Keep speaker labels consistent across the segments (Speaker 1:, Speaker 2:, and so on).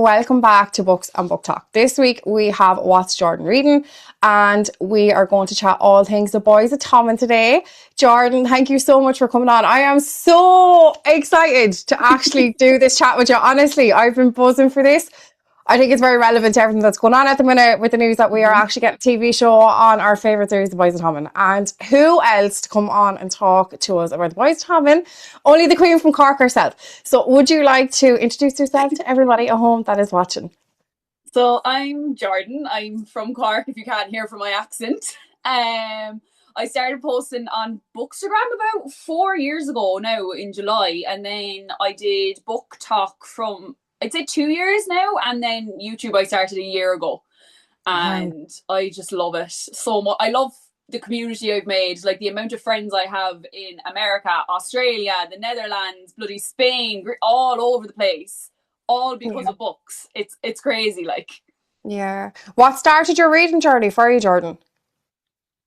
Speaker 1: welcome back to Books and Book Talk. This week we have What's Jordan Reading, and we are going to chat all things the Boys of Tommen today. Jordan, thank you so much for coming on. I am so excited to actually do this chat with you. Honestly, I've been buzzing for this. I think it's very relevant to everything that's going on at the minute with the news that we are actually getting a TV show on our favourite series, The Boys of Tommen. And who else to come on and talk to us about The Boys of Tommen? Only the Queen from Cork herself. So would you like to introduce yourself to everybody at home that is watching?
Speaker 2: So I'm Jordan. I'm from Cork, if you can't hear from my accent. I started posting on Bookstagram about 4 years ago now in July. And then I did Book Talk from, I'd say 2 years now, and then YouTube I started a year ago, and I just love it so much. I love the community I've made, like the amount of friends I have in America, Australia, the Netherlands, bloody Spain, all over the place, all because of books. It's crazy, like.
Speaker 1: Yeah. What started your reading journey for you, Jordan?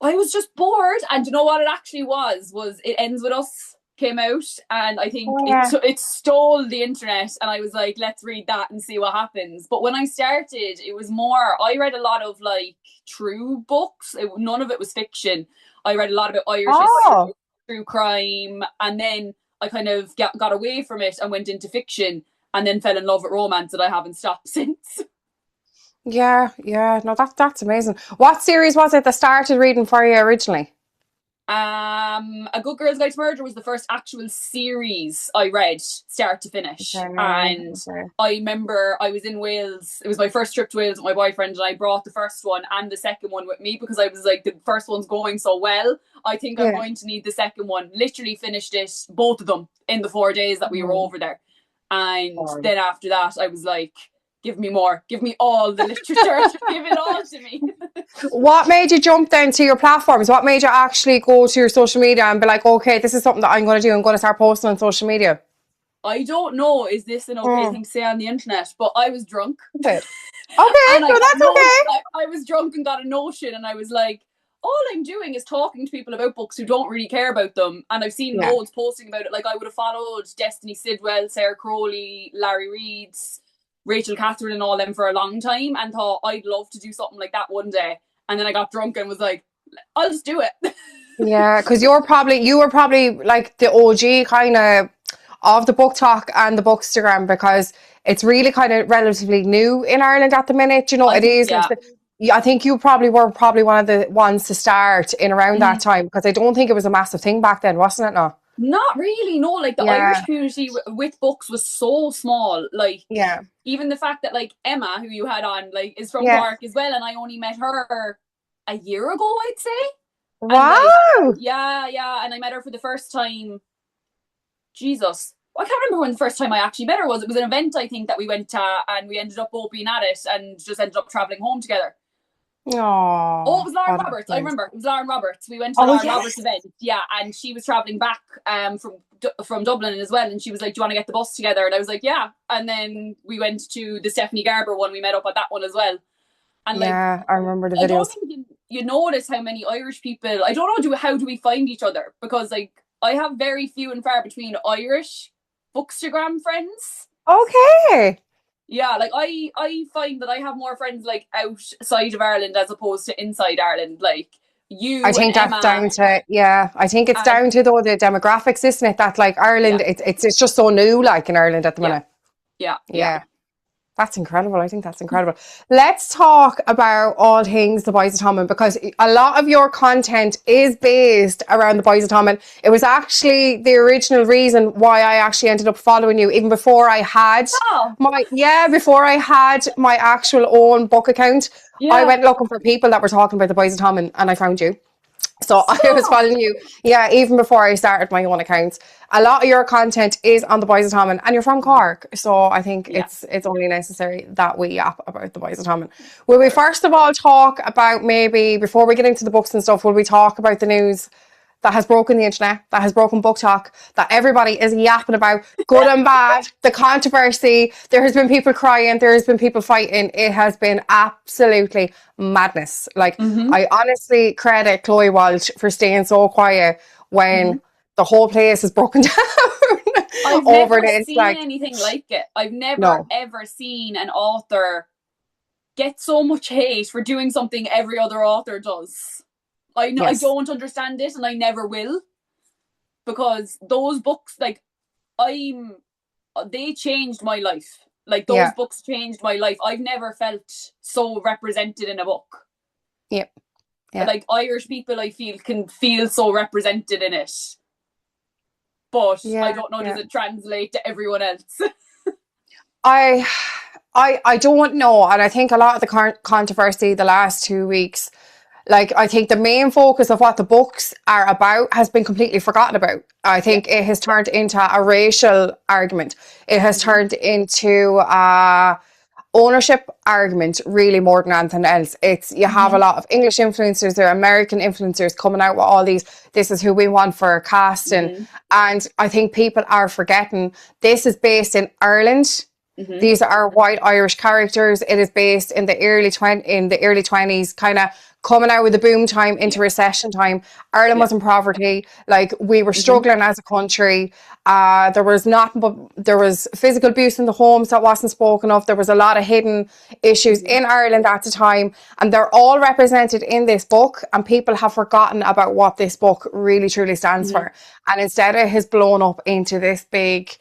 Speaker 2: I was just bored, and you know what it actually was It Ends With Us came out, and I think it stole the internet, and I was like, let's read that and see what happens. But when I started, it was more, I read a lot of like true books. None of it was fiction. I read a lot about Irish history, true crime, and then I kind of got away from it and went into fiction, and then fell in love with romance, and I haven't stopped since.
Speaker 1: Yeah, no, that's amazing. What series was it that started reading for you originally?
Speaker 2: A Good Girl's Guide to Murder was the first actual series I read, start to finish. I remember I was in Wales. It was my first trip to Wales with my boyfriend, and I brought the first one and the second one with me because I was like, the first one's going so well. I think I'm going to need the second one. Literally finished it, both of them, in the 4 days that we were over there. And then after that, I was like, give me more. Give me all the literature. Give it all to me.
Speaker 1: What made you jump then to your platforms? What made you actually go to your social media and be like, okay, this is something that I'm going to do. I'm going to start posting on social media?
Speaker 2: I don't know. Is this an okay thing to say on the internet? But I was drunk.
Speaker 1: Okay, so that's okay.
Speaker 2: I was drunk and got a notion, and I was like, all I'm doing is talking to people about books who don't really care about them. And I've seen loads posting about it. Like, I would have followed Destiny Sidwell, Sarah Crowley, Larry Reeds, Rachel Catherine and all them for a long time, and thought I'd love to do something like that one day. And then I got drunk and was like, I'll just do it.
Speaker 1: Yeah, because you were probably like the OG kind of the Book Talk and the Bookstagram, because it's really kind of relatively new in Ireland at the minute. You know, it is. I think you probably were one of the ones to start in around that time, because I don't think it was a massive thing back then, wasn't it? No.
Speaker 2: Not really, no. Like, the Irish community with books was so small. Like, even the fact that, like, Emma, who you had on, like, is from Cork as well, and I only met her a year ago, I'd say.
Speaker 1: Wow.
Speaker 2: And, like, and I met her for the first time. Jesus, I can't remember when the first time I actually met her was. It was an event, I think, that we went to, and we ended up both being at it, and just ended up travelling home together.
Speaker 1: It
Speaker 2: was Lauren Roberts. I remember it was Lauren Roberts. We went to Lauren Roberts event, and she was traveling back from Dublin as well, and she was like, do you want to get the bus together? And I was like, yeah. And then we went to the Stephanie Garber one. We met up at that one as well. And
Speaker 1: I remember the videos. I
Speaker 2: don't think you notice how many Irish people, I don't know, how do we find each other? Because, like, I have very few and far between Irish Bookstagram friends.
Speaker 1: Okay.
Speaker 2: Yeah, like, I find that I have more friends, like, outside of Ireland as opposed to inside Ireland. Like, you,
Speaker 1: I think that's
Speaker 2: Emma,
Speaker 1: down to, I think it's down to, though, the demographics, isn't it? That, like, Ireland, it's just so new, like, in Ireland at the minute.
Speaker 2: Yeah.
Speaker 1: That's incredible. I think that's incredible. Let's talk about all things The Boys of Tommen, because a lot of your content is based around The Boys of Tommen. It was actually the original reason why I actually ended up following you, even before I had my actual own book account. I went looking for people that were talking about The Boys of Tommen, and I found you. So I was following you, even before I started my own accounts. A lot of your content is on The Boys of Tommen, and you're from Cork, so I think it's only necessary that we yap about The Boys of Tommen. Will we first of all talk about, maybe before we get into the books and stuff, will we talk about the news that has broken the internet, that has broken Book Talk, that everybody is yapping about, good and bad, the controversy? There has been people crying, there has been people fighting. It has been absolutely madness. Like, I honestly credit Chloe Walsh for staying so quiet when the whole place is broken down.
Speaker 2: I've
Speaker 1: over
Speaker 2: never
Speaker 1: this.
Speaker 2: seen
Speaker 1: Like,
Speaker 2: anything like it. I've never
Speaker 1: no,
Speaker 2: ever seen an author get so much hate for doing something every other author does. I know I
Speaker 1: yes,
Speaker 2: don't understand it, and I never will, because those books, like, I'm they changed my life. Like, those
Speaker 1: yeah,
Speaker 2: books changed my life. I've never felt so represented in a book.
Speaker 1: yeah, yeah,
Speaker 2: Like, Irish people, I feel, can feel so represented in it. But I
Speaker 1: yeah,
Speaker 2: don't know, does
Speaker 1: yeah.
Speaker 2: it translate to everyone else?
Speaker 1: I, I don't know, and I think a lot of the controversy the last 2 weeks, like I think the main focus of what the books are about has been completely forgotten about. I
Speaker 2: Yeah.
Speaker 1: think it has turned into a racial argument. It has
Speaker 2: Mm-hmm.
Speaker 1: turned into a ownership argument really more than anything else. It's you have a
Speaker 2: Mm-hmm.
Speaker 1: lot of English influencers or American influencers coming out with all these, this is who we want for casting.
Speaker 2: Mm-hmm.
Speaker 1: And I think people are forgetting this is based in Ireland.
Speaker 2: Mm-hmm.
Speaker 1: These are white Irish characters. It is based in the early 20s, kind of coming out with the boom time into
Speaker 2: Yeah.
Speaker 1: recession time. Ireland
Speaker 2: Yeah.
Speaker 1: was in poverty. Like, we were
Speaker 2: Mm-hmm.
Speaker 1: struggling as a country. There was nothing but, there was physical abuse in the homes that wasn't spoken of. There was a lot of hidden issues
Speaker 2: Mm-hmm.
Speaker 1: in Ireland at the time, and they're all represented in this book. And people have forgotten about what this book really truly stands
Speaker 2: Mm-hmm.
Speaker 1: for. And instead, it has blown up into this big,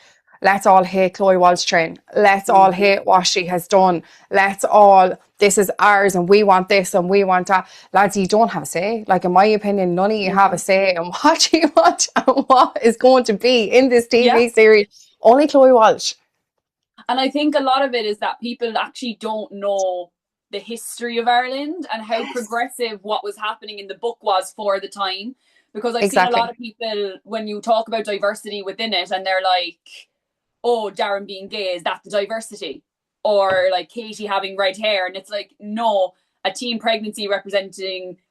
Speaker 1: let's all hate Chloe Walsh train. Let's all
Speaker 2: Mm-hmm.
Speaker 1: hate what she has done. Let's all, this is ours and we want this and we want that. Lads, you don't have a say. Like, in my opinion, none of you have a
Speaker 2: Mm-hmm.
Speaker 1: say in what you want and what is going to be in this
Speaker 2: Yeah.
Speaker 1: TV series. Only Chloe Walsh.
Speaker 2: And I think a lot of it is that people actually don't know the history of Ireland and how
Speaker 1: Yes.
Speaker 2: progressive what was happening in the book was for the time. Because I've seen a lot
Speaker 1: Exactly.
Speaker 2: of people, when you talk about diversity within it, and they're like, oh, Darren being gay, is that the diversity? Or like Katie having red hair. And it's like, no, a teen pregnancy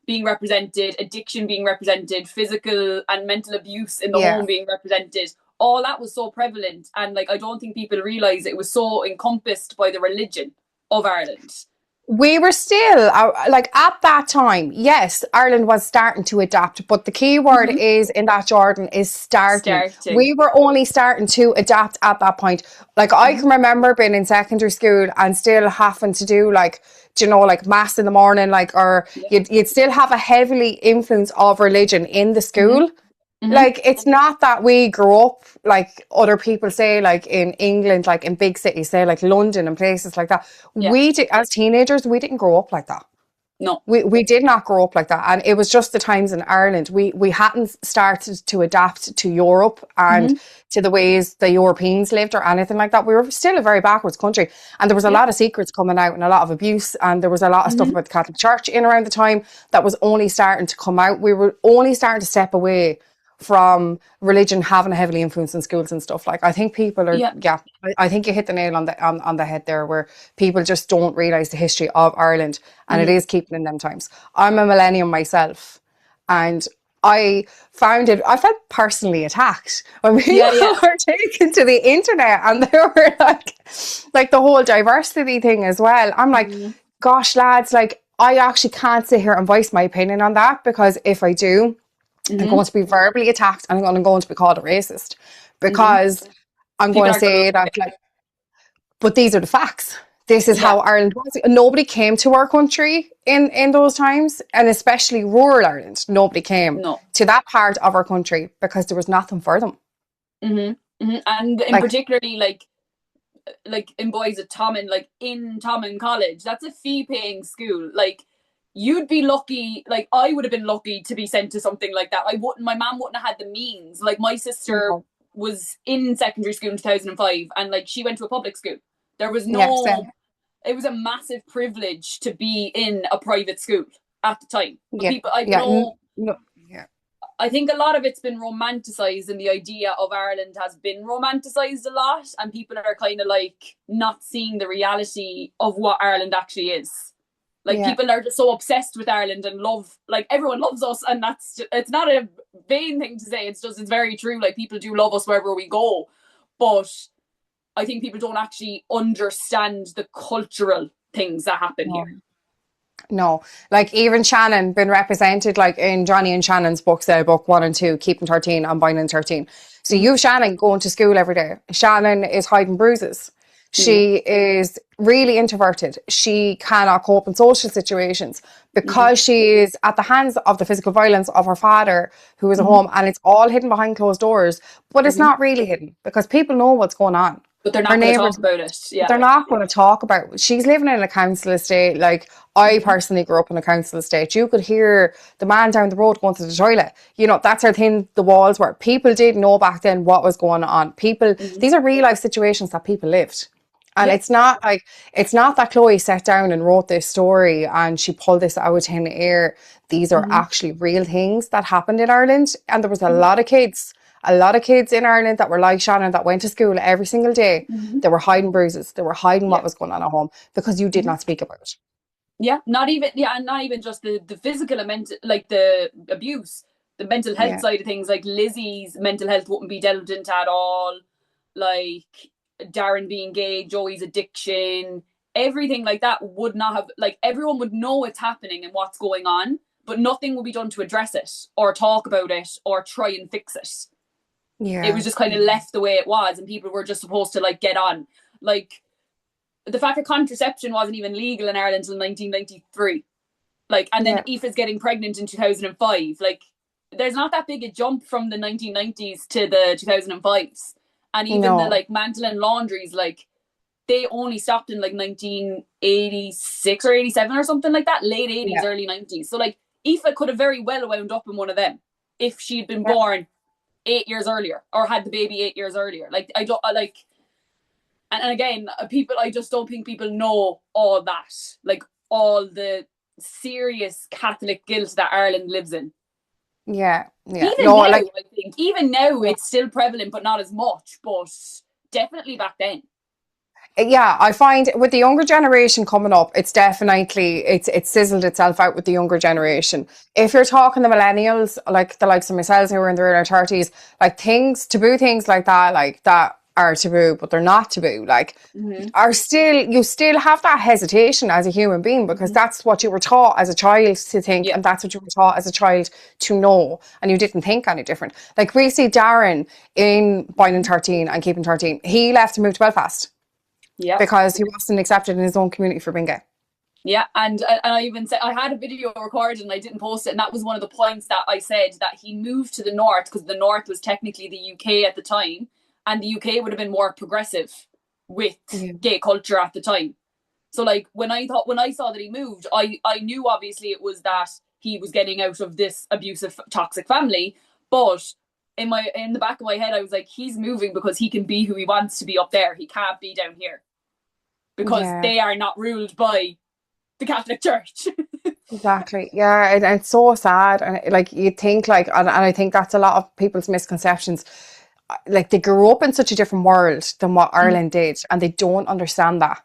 Speaker 2: being represented, addiction being represented, physical and mental abuse in the
Speaker 1: Yeah.
Speaker 2: home being represented. All that was so prevalent. And like, I don't think people realize it was so encompassed by the religion of Ireland.
Speaker 1: We were still like, at that time, yes, Ireland was starting to adapt, but the key word
Speaker 2: Mm-hmm.
Speaker 1: is in that, Jordan, is starting.
Speaker 2: Starting.
Speaker 1: We were only starting to adapt at that point. Like, I
Speaker 2: Mm-hmm.
Speaker 1: can remember being in secondary school and still having to do, like, do you know, like mass in the morning, like, or
Speaker 2: Yeah.
Speaker 1: you'd still have a heavily influence of religion in the
Speaker 2: Mm-hmm.
Speaker 1: school.
Speaker 2: Mm-hmm.
Speaker 1: Like, it's not that we grew up like other people say, like in England, like in big cities, say like London and places like that.
Speaker 2: Yeah.
Speaker 1: We did, as teenagers, we didn't grow up like that.
Speaker 2: No.
Speaker 1: We did not grow up like that, and it was just the times in Ireland. We hadn't started to adapt to Europe and
Speaker 2: Mm-hmm.
Speaker 1: to the ways the Europeans lived or anything like that. We were still a very backwards country, and there was a
Speaker 2: Yeah.
Speaker 1: lot of secrets coming out and a lot of abuse, and there was a lot of stuff
Speaker 2: Mm-hmm.
Speaker 1: about the Catholic Church in around the time that was only starting to come out. We were only starting to step away from religion having a heavily influence in schools and stuff. Like, I think people are,
Speaker 2: Yeah.
Speaker 1: yeah, I think you hit the nail on the head there, where people just don't realize the history of Ireland, and it
Speaker 2: Mm-hmm.
Speaker 1: is keeping in them times. I'm a millennium myself, and I I felt personally attacked when people
Speaker 2: Yeah. Yeah.
Speaker 1: were taken to the internet and they were like the whole diversity thing as well. I'm like,
Speaker 2: Mm-hmm.
Speaker 1: gosh, lads, like, I actually can't sit here and voice my opinion on that, because if I do, I'm
Speaker 2: Mm-hmm.
Speaker 1: going to be verbally attacked and I'm going to be called a racist,
Speaker 2: Mm-hmm.
Speaker 1: because I'm going
Speaker 2: People
Speaker 1: to
Speaker 2: are going to,
Speaker 1: say that, like, but these are the facts. This is
Speaker 2: yeah.
Speaker 1: how Ireland was. Nobody came to our country in those times, and especially rural Ireland. Nobody came
Speaker 2: No.
Speaker 1: to that part of our country because there was nothing for them.
Speaker 2: Mm-hmm. Mm-hmm. And in
Speaker 1: Like,
Speaker 2: particularly, like in Boys of Tommen, like in Tommen College, that's a fee-paying school. Like, you'd be lucky. Like, I would have been lucky to be sent to something like that. I wouldn't. My mom wouldn't have had the means. Like, my sister
Speaker 1: no.
Speaker 2: was in secondary school in 2005, and like she went to a public school. There was
Speaker 1: Yeah,
Speaker 2: no.
Speaker 1: same.
Speaker 2: It was a massive privilege to be in a private school at the time. But
Speaker 1: Yeah,
Speaker 2: people, I
Speaker 1: yeah,
Speaker 2: know,
Speaker 1: no, yeah,
Speaker 2: I think a lot of it's been romanticized, and the idea of Ireland has been romanticized a lot, and people are kind of like not seeing the reality of what Ireland actually is. Like,
Speaker 1: yeah.
Speaker 2: people are just so obsessed with Ireland and love, like, everyone loves us, and that's just, it's not a vain thing to say. It's just, it's very true. Like, people do love us wherever we go, but I think people don't actually understand the cultural things that happen
Speaker 1: No.
Speaker 2: here.
Speaker 1: No, like even Shannon been represented like in Johnny and Shannon's books, book 1 and 2, Keeping 13 and Binding 13. So
Speaker 2: Mm-hmm.
Speaker 1: you've Shannon going to school every day. Shannon is hiding bruises. She is really introverted. She cannot cope in social situations because she is at the hands of the physical violence of her father, who is at home, and it's all hidden behind closed doors. But it's not really hidden because people know what's going on.
Speaker 2: But they're
Speaker 1: Her
Speaker 2: not going to
Speaker 1: neighbors,
Speaker 2: talk about it. Yeah.
Speaker 1: they're not going to talk about it. She's living in a council estate. Like, I personally grew up in a council estate. You could hear the man down the road going to the toilet. You know, that's how thin the walls were. People did know back then what was going on. People, these are real life situations that people lived. And it's not that Chloe sat down and wrote this story and she pulled this out of thin air. These are actually real things that happened in Ireland. And there was a lot of kids in Ireland that were like Shannon, that went to school every single day. They were hiding bruises. They were hiding what was going on at home because you did not speak about it.
Speaker 2: Yeah, not even just the physical and mental, like the abuse, the mental health side of things. Like Lizzie's mental health wouldn't be delved into at all. Like Darren being gay, Joey's addiction, everything like that would not have, like, everyone would know it's happening and what's going on, but nothing would be done to address it or talk about it or try and fix it. Yeah. It was just kind of left the way it was, and people were just supposed to like get on. Like the fact that contraception wasn't even legal in Ireland until 1993. Like, and then Aoife's getting pregnant in 2005. Like, there's not that big a jump from the 1990s to the 2005s. And even the like mantle and laundries, like they only stopped in like 1986 or 87 or something like that, late 80s, early 90s. So like Aoife could have very well wound up in one of them if she'd been born 8 years earlier or had the baby 8 years earlier. Like I don't like, and again, people, I just don't think people know all that, like all the serious Catholic guilt that Ireland lives in.
Speaker 1: Yeah.
Speaker 2: Even now, I think even now it's still prevalent, but not as much. But definitely back then.
Speaker 1: Yeah, I find with the younger generation coming up, it's definitely it's sizzled itself out with the younger generation. If you're talking the millennials, like the likes of myself who are in their early 30s, like taboo things like that are taboo, but they're not taboo. Like you still have that hesitation as a human being because that's what you were taught as a child to think, and that's what you were taught as a child to know, and you didn't think any different. Like we see Darren in Binding 13 and Keeping 13. He left to move to Belfast. Yeah, because he wasn't accepted in his own community for being gay.
Speaker 2: Yeah, and I even said, I had a video recorded and I didn't post it, and that was one of the points that I said, that he moved to the north because the north was technically the UK at the time, and the UK would have been more progressive with gay culture at the time. So like when I saw that he moved, I knew obviously it was that he was getting out of this abusive, toxic family, but in the back of my head I was like, he's moving because he can be who he wants to be up there. He can't be down here because they are not ruled by the Catholic Church.
Speaker 1: Exactly. Yeah, and it's so sad. And like you think like, and I think that's a lot of people's misconceptions. Like they grew up in such a different world than what Ireland did, and they don't understand that.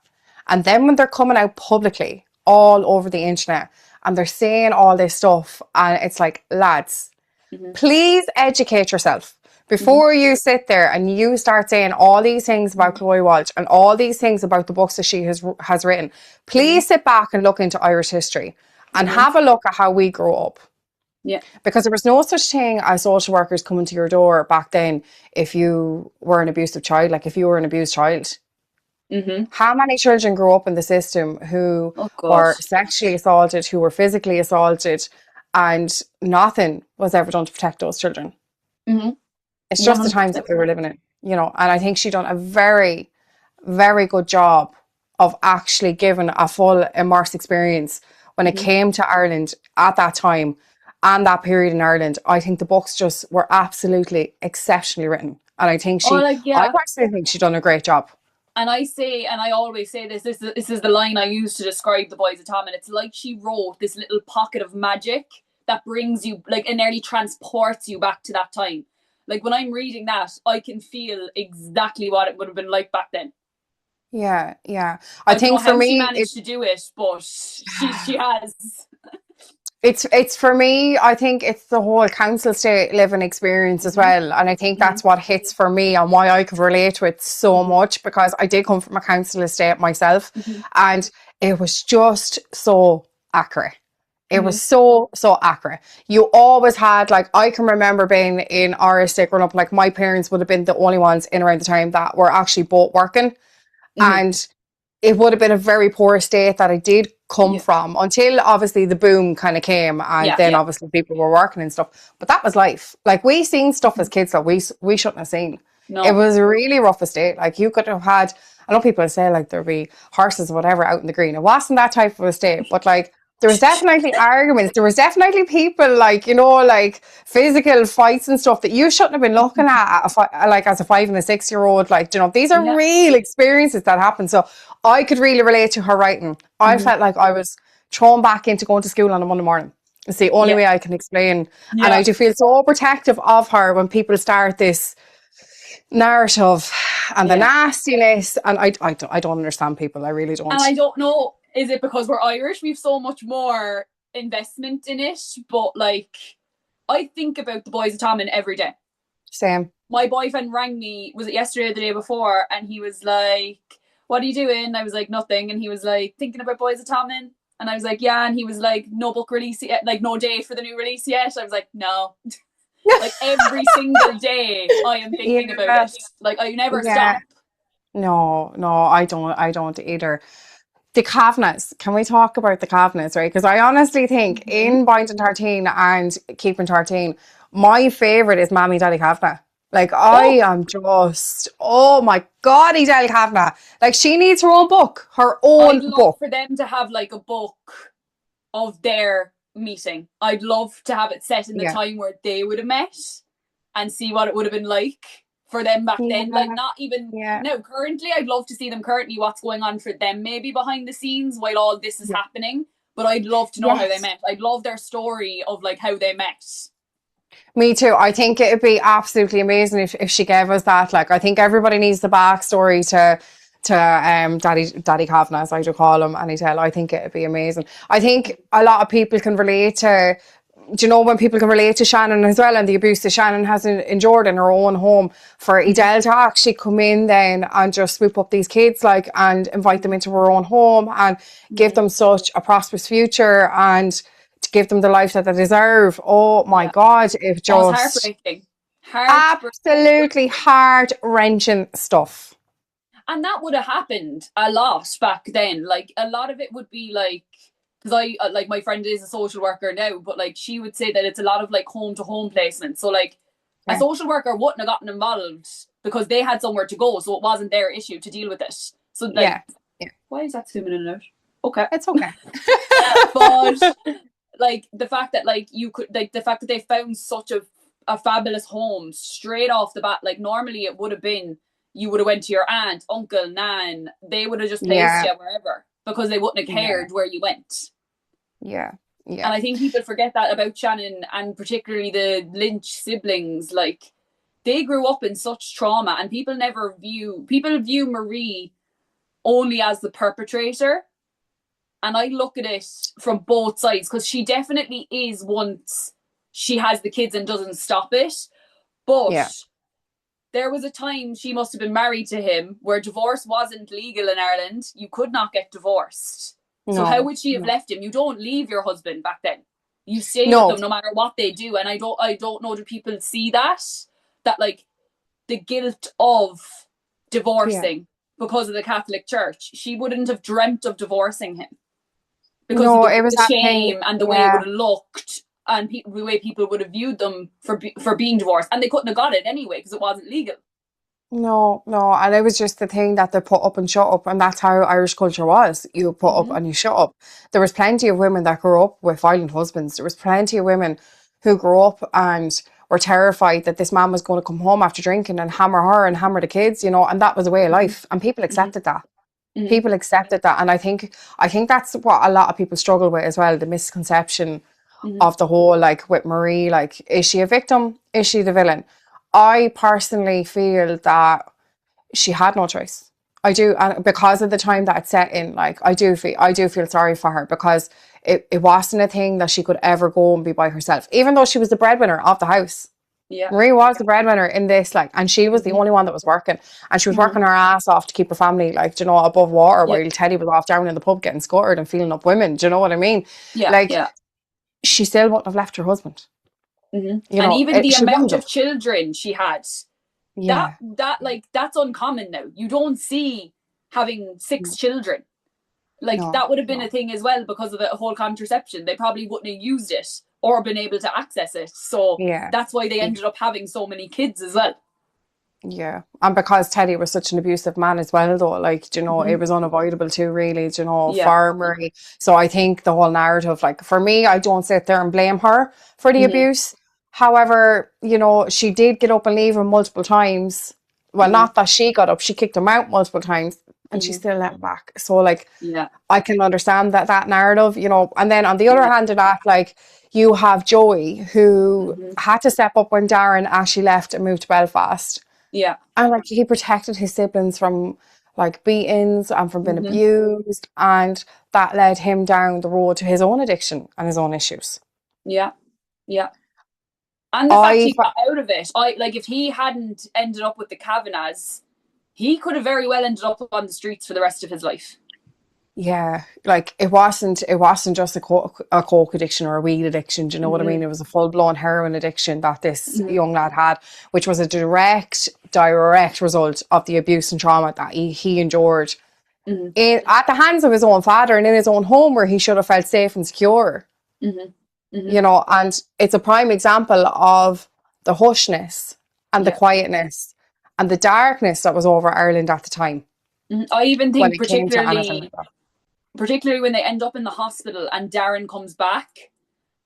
Speaker 1: And then when they're coming out publicly all over the internet and they're saying all this stuff, and it's like, lads, please educate yourself before you sit there and you start saying all these things about Chloe Walsh and all these things about the books that she has written. Please sit back and look into Irish history and have a look at how we grew up. Yeah. Because there was no such thing as social workers coming to your door back then if you were an abusive child, like if you were an abused child. How many children grew up in the system who were sexually assaulted, who were physically assaulted, and nothing was ever done to protect those children? It's just 100%. The times that we were living in, you know. And I think she done a very, very good job of actually giving a full immersed experience when it came to Ireland at that time and that period in Ireland. I think the books just were absolutely exceptionally written, and I think I personally think she done a great job.
Speaker 2: And I always say this is the line I use to describe the Boys of Tommen. It's like she wrote this little pocket of magic that brings you, like, and nearly transports you back to that time. Like when I'm reading that, I can feel exactly what it would have been like back then.
Speaker 1: Yeah. I think for me,
Speaker 2: she managed to do it, but she has.
Speaker 1: It's for me, I think it's the whole council estate living experience as well. And I think that's what hits for me and why I could relate to it so much, because I did come from a council estate myself and it was just so accurate. It was so accurate. You always had, like, I can remember being in RSA growing up, like, my parents would have been the only ones in around the time that were actually both working. And it would have been a very poor state that I did come from until obviously the boom kind of came, and then obviously people were working and stuff. But that was life. Like, we seen stuff as kids that we shouldn't have seen.
Speaker 2: No.
Speaker 1: It was a really rough estate. Like, you could have had, I know people say like there'd be horses or whatever out in the green. It wasn't that type of estate, but like, there was definitely arguments. There was definitely people, like, you know, like physical fights and stuff that you shouldn't have been looking at like as a 5 and a 6-year-old. Like, you know, these are real experiences that happen. So I could really relate to her writing. I felt like I was thrown back into going to school on a Monday morning. It's the only way I can explain. And I do feel so protective of her when people start this narrative and the nastiness. And I don't understand people. I really don't.
Speaker 2: And I don't know. Is it because we're Irish? We've so much more investment in it. But like, I think about the Boys of Tommen every day.
Speaker 1: Same.
Speaker 2: My boyfriend rang me, was it yesterday or the day before? And he was like, what are you doing? I was like, nothing. And he was like, thinking about Boys of Tommen. And I was like, yeah. And he was like, no book release yet, like no date for the new release yet. I was like, no. Like, every single day I am thinking about it. Like, I never stop.
Speaker 1: No, I don't either. The Kavanaghs. Can we talk about the Kavanaghs, right? Because I honestly think in Binding 13 and Keeping 13, my favourite is Mammy Daddy Kavanagh. Like, I am just, oh my God, Edel Kavanagh. Like, she needs her own book. Her own
Speaker 2: I'd
Speaker 1: book.
Speaker 2: love for them to have like a book of their meeting. I'd love to have it set in the time where they would have met and see what it would have been like for them back then. Like, not even now currently, I'd love to see them currently, what's going on for them maybe behind the scenes while all this is happening. But I'd love to know how they met. I'd love their story of like how they met.
Speaker 1: Me too. I think it'd be absolutely amazing if she gave us that. Like, I think everybody needs the backstory to Daddy Kavanagh, as I do call him, and I think it'd be amazing. I think a lot of people can relate to, do you know, when people can relate to Shannon as well, and the abuse that Shannon has endured in her own home, for Edel to actually come in then and just swoop up these kids, like, and invite them into her own home and give them such a prosperous future and to give them the life that they deserve. Oh my God, it just
Speaker 2: heartbreaking.
Speaker 1: Absolutely heart-wrenching stuff.
Speaker 2: And that would have happened a lot back then. Like, a lot of it would be like, because I, like, my friend is a social worker now, but like, she would say that it's a lot of like home-to-home placements. So like, a social worker wouldn't have gotten involved because they had somewhere to go, so it wasn't their issue to deal with it. So like, why is that zooming in and out? Okay.
Speaker 1: It's okay.
Speaker 2: But like, the fact that like you could, like, the fact that they found such a fabulous home straight off the bat, like, normally it would have been, you would have went to your aunt, uncle, nan, they would have just placed you wherever because they wouldn't have cared where you went.
Speaker 1: Yeah.
Speaker 2: And I think people forget that about Shannon, and particularly the Lynch siblings. Like, they grew up in such trauma, and people view Marie only as the perpetrator. And I look at it from both sides, because she definitely is once she has the kids and doesn't stop it. But there was a time she must have been married to him where divorce wasn't legal in Ireland. You could not get divorced. So how would she have left him? You don't leave your husband back then. You stay with them no matter what they do. And I don't know, do people see that like the guilt of divorcing because of the Catholic Church? She wouldn't have dreamt of divorcing him because of the shame and the way it would have looked, and the way people would have viewed them for being divorced, and they couldn't have got it anyway because it wasn't legal.
Speaker 1: No, and it was just the thing that they put up and shut up, and that's how Irish culture was. You put up and you shut up. There was plenty of women that grew up with violent husbands. There was plenty of women who grew up and were terrified that this man was going to come home after drinking and hammer her and hammer the kids, you know, and that was a way of life, and people accepted that. People accepted that, and I think that's what a lot of people struggle with as well, the misconception of the whole, like, with Marie, like, is she a victim? Is she the villain? I personally feel that she had no choice. I do, and because of the time that it's set in, like, I do feel sorry for her, because it wasn't a thing that she could ever go and be by herself, even though she was the breadwinner of the house.
Speaker 2: Yeah.
Speaker 1: Marie was the breadwinner in this, like, and she was the only one that was working, and she was working her ass off to keep her family, like, you know, above water,
Speaker 2: Yeah.
Speaker 1: while Teddy was off down in the pub getting scuttered and feeling up women. Do you know what I mean?
Speaker 2: Yeah.
Speaker 1: Like,
Speaker 2: Yeah.
Speaker 1: she still wouldn't have left her husband. You
Speaker 2: And
Speaker 1: know,
Speaker 2: even the
Speaker 1: she wouldn't
Speaker 2: amount of
Speaker 1: have.
Speaker 2: children she had,
Speaker 1: Yeah.
Speaker 2: that's uncommon now. You don't see having 6 children. Like,
Speaker 1: No,
Speaker 2: that would have been a
Speaker 1: no.
Speaker 2: thing as well because of the whole contraception. They probably wouldn't have used it or been able to access it. So
Speaker 1: Yeah.
Speaker 2: that's why they ended up having so many kids as well.
Speaker 1: Yeah. And because Teddy was such an abusive man as well, though, like, you know, it was unavoidable too, really, you know,
Speaker 2: Yeah.
Speaker 1: for Marie. So I think the whole narrative, like, for me, I don't sit there and blame her for the abuse. However, you know, she did get up and leave him multiple times. Well, not that she got up, she kicked him out multiple times, and she still let him back. So, like,
Speaker 2: Yeah.
Speaker 1: I can understand that narrative, you know. And then on the other hand of that, like, you have Joey, who had to step up when Darren actually left and moved to Belfast.
Speaker 2: Yeah.
Speaker 1: And, like, he protected his siblings from, like, beatings and from being abused, and that led him down the road to his own addiction and his own issues.
Speaker 2: Yeah. Yeah. And the fact he got out of it, like, if he hadn't ended up with the Kavanaghs, he could have very well ended up on the streets for the rest of his life.
Speaker 1: Yeah, like, it wasn't just a coke addiction or a weed addiction. Do you know what I mean? It was a full blown heroin addiction that this young lad had, which was a direct result of the abuse and trauma that he endured at the hands of his own father and in his own home, where he should have felt safe and secure. You know, and it's a prime example of the hushness and the quietness and the darkness that was over Ireland at the time.
Speaker 2: I even
Speaker 1: when
Speaker 2: think
Speaker 1: it came to anything like that.
Speaker 2: particularly when they end up in the hospital and Darren comes back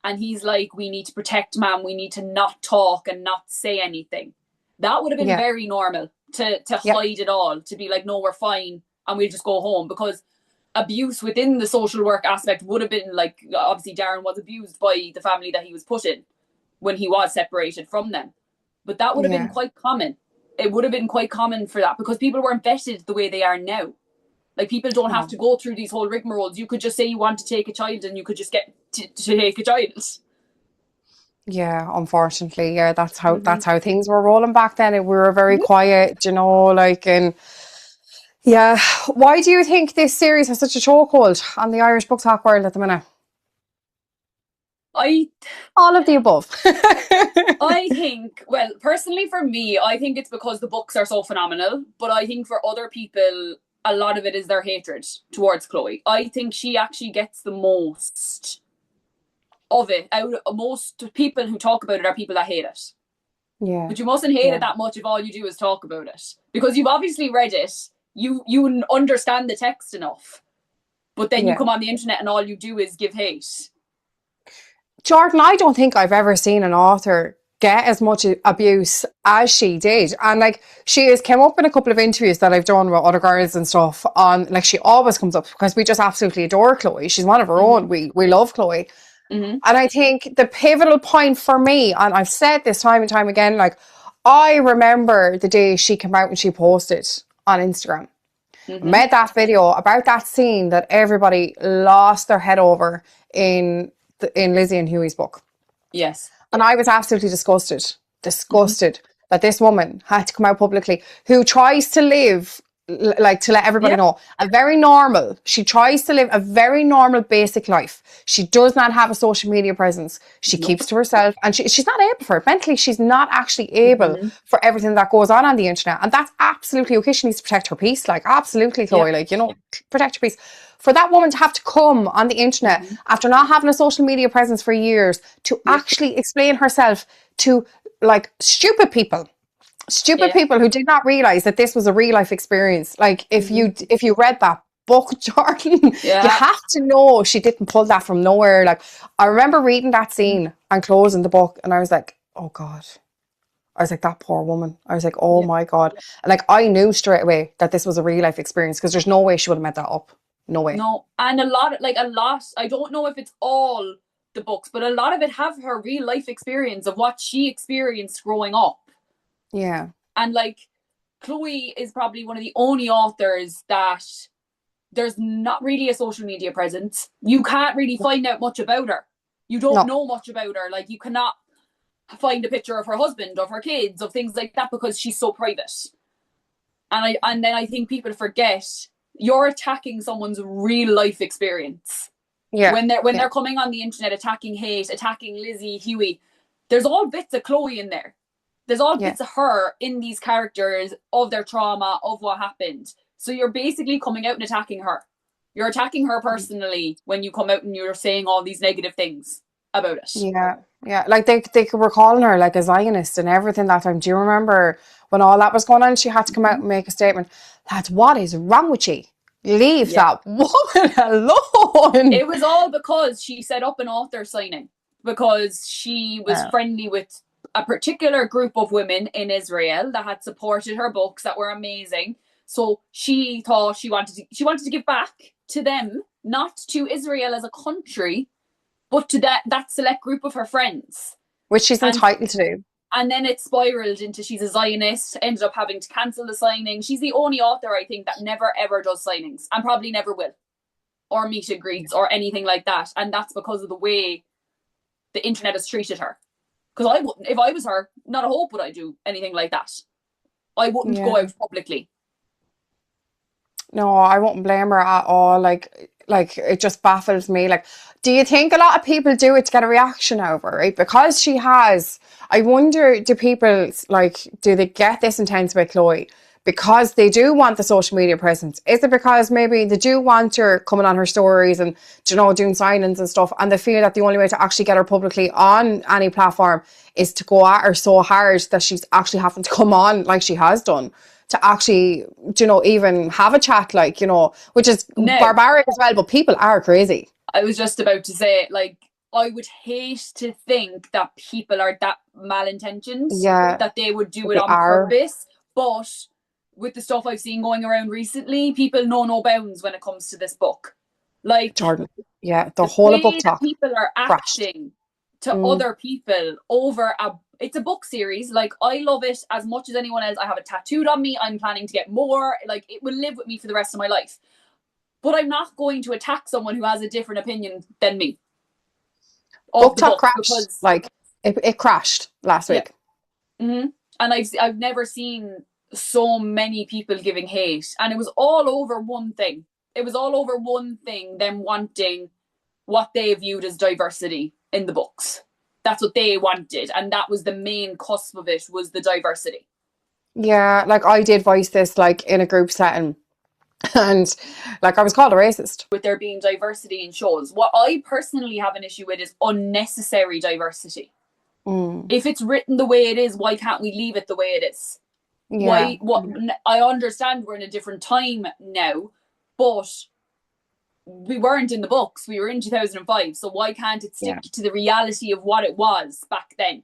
Speaker 2: and he's like, we need to protect Mam, we need to not talk and not say anything. That would have been very normal to hide it all, to be like, no, we're fine and we'll just go home. Because abuse within the social work aspect would have been like, obviously Darren was abused by the family that he was put in when he was separated from them. But that would have been quite common. It would have been quite common for that, because people weren't vetted the way they are now. Like, people don't have to go through these whole rigmaroles. You could just say you want to take a child and you could just get to take a child.
Speaker 1: Yeah, unfortunately, that's how things were rolling back then. We were very quiet, you know, like, and yeah. Why do you think this series has such a chokehold on the Irish book talk world at the minute? All of the above.
Speaker 2: I think, well, personally for me, I think it's because the books are so phenomenal. But I think for other people, a lot of it is their hatred towards Chloe. I think she actually gets the most of it. Most people who talk about it are people that hate it.
Speaker 1: Yeah.
Speaker 2: But you mustn't hate it that much if all you do is talk about it. Because you've obviously read it. You understand the text enough. But then you come on the internet and all you do is give hate.
Speaker 1: Jordan, I don't think I've ever seen an author get as much abuse as she did. And, like, she has come up in a couple of interviews that I've done with other girls and stuff on, like, she always comes up because we just absolutely adore Chloe. She's one of her own. We love Chloe. And I think the pivotal point for me, and I've said this time and time again, like, I remember the day she came out and she posted on Instagram, made that video about that scene that everybody lost their head over in Lizzie and Hughie's book.
Speaker 2: Yes.
Speaker 1: And I was absolutely disgusted that this woman had to come out publicly, who tries to live, like, to let everybody know, she tries to live a very normal, basic life. She does not have a social media presence. She keeps to herself, and she's not able for it. Mentally, she's not actually able for everything that goes on the internet. And that's absolutely okay. She needs to protect her peace. Like, absolutely, Chloe, like, you know, protect your peace. For that woman to have to come on the internet after not having a social media presence for years to actually explain herself to, like, stupid people who did not realize that this was a real life experience. Like, if you read that book, Jordan, you have to know she didn't pull that from nowhere. Like, I remember reading that scene and closing the book, and I was like, oh God. I was like, that poor woman. I was like, oh my God. And, like, I knew straight away that this was a real life experience, because there's no way she would have made that up. No way.
Speaker 2: No, and a lot, I don't know if it's all the books, but a lot of it have her real life experience of what she experienced growing up.
Speaker 1: Yeah.
Speaker 2: And, like, Chloe is probably one of the only authors that there's not really a social media presence. You can't really find out much about her. You don't know much about her. Like, you cannot find a picture of her husband, of her kids, of things like that, because she's so private. And then I think people forget you're attacking someone's real life experience.
Speaker 1: Yeah.
Speaker 2: When they're coming on the internet attacking hate, attacking Lizzie, Huey, there's all bits of Chloe in there. There's all bits of her in these characters, of their trauma, of what happened. So you're basically coming out and attacking her. You're attacking her personally when you come out and you're saying all these negative things about it.
Speaker 1: Yeah. Yeah. Like they were calling her like a Zionist and everything that time. Do you remember when all that was going on? She had to come out and make a statement. Lads, what is wrong with you? Leave that woman alone.
Speaker 2: It was all because she set up an author signing, because she was friendly with a particular group of women in Israel that had supported her books that were amazing. So she thought she wanted to give back to them, not to Israel as a country, but to that select group of her friends.
Speaker 1: Which she's entitled to do.
Speaker 2: And then it spiraled into she's a Zionist, ended up having to cancel the signing. She's the only author, I think, that never ever does signings, and probably never will, or meet and greets or anything like that. And that's because of the way the internet has treated her. Because I wouldn't, if I was her, not a hope would I do anything like that. I wouldn't go out publicly.
Speaker 1: No, I won't blame her at all. Like it just baffles me. Like, do you think a lot of people do it to get a reaction over, right? Because she has, I wonder, do people, like, do they get this intense about Chloe because they do want the social media presence? Is it because maybe they do want her coming on her stories and, you know, doing signings and stuff, and they feel that the only way to actually get her publicly on any platform is to go at her so hard that she's actually having to come on like she has done to actually, you know, even have a chat, like, you know, which is barbaric as well, but people are crazy.
Speaker 2: I was just about to say, like, I would hate to think that people are that malintentioned, that they would do it on purpose. But with the stuff I've seen going around recently, people know no bounds when it comes to this book. Like,
Speaker 1: Jordan, the whole of book talk.
Speaker 2: People are acting to other people over it's a book series. Like, I love it as much as anyone else. I have it tattooed on me. I'm planning to get more. Like, it will live with me for the rest of my life. But I'm not going to attack someone who has a different opinion than me.
Speaker 1: Book talk crashed. Like, it crashed last week.
Speaker 2: Mm-hmm. And I've never seen so many people giving hate. And it was all over one thing. It was all over one thing, them wanting what they viewed as diversity in the books. That's what they wanted. And that was the main cusp of it, was the diversity.
Speaker 1: Yeah, like I did voice this like in a group setting. And like I was called a racist.
Speaker 2: With there being diversity in shows. What I personally have an issue with is unnecessary diversity. If it's written the way it is, why can't we leave it the way it is? I understand we're in a different time now, but we weren't in the books. We were in 2005. So why can't it stick to the reality of what it was back then?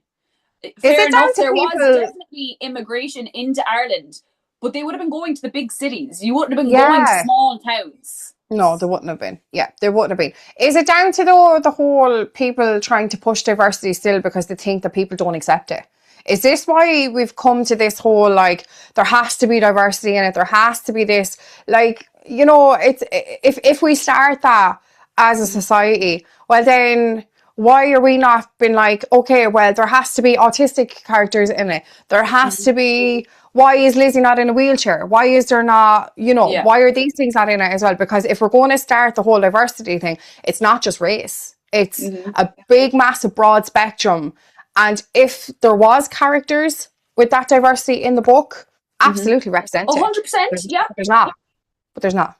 Speaker 2: Fair enough, there was definitely immigration into Ireland, but they would have been going to the big cities. You wouldn't have been going to small towns.
Speaker 1: No, there wouldn't have been. Yeah, there wouldn't have been. Is it down to the whole people trying to push diversity still because they think that people don't accept it? Is this why we've come to this whole, like, there has to be diversity in it, there has to be this, like, you know, it's if we start that as a society, well then why are we not been like, okay, well, there has to be autistic characters in it. There has to be, why is Lizzie not in a wheelchair? Why is there not, you know, why are these things not in it as well? Because if we're going to start the whole diversity thing, it's not just race. It's a big, massive, broad spectrum. And if there was characters with that diversity in the book, absolutely represented.
Speaker 2: 100%,
Speaker 1: There's not. But there's not.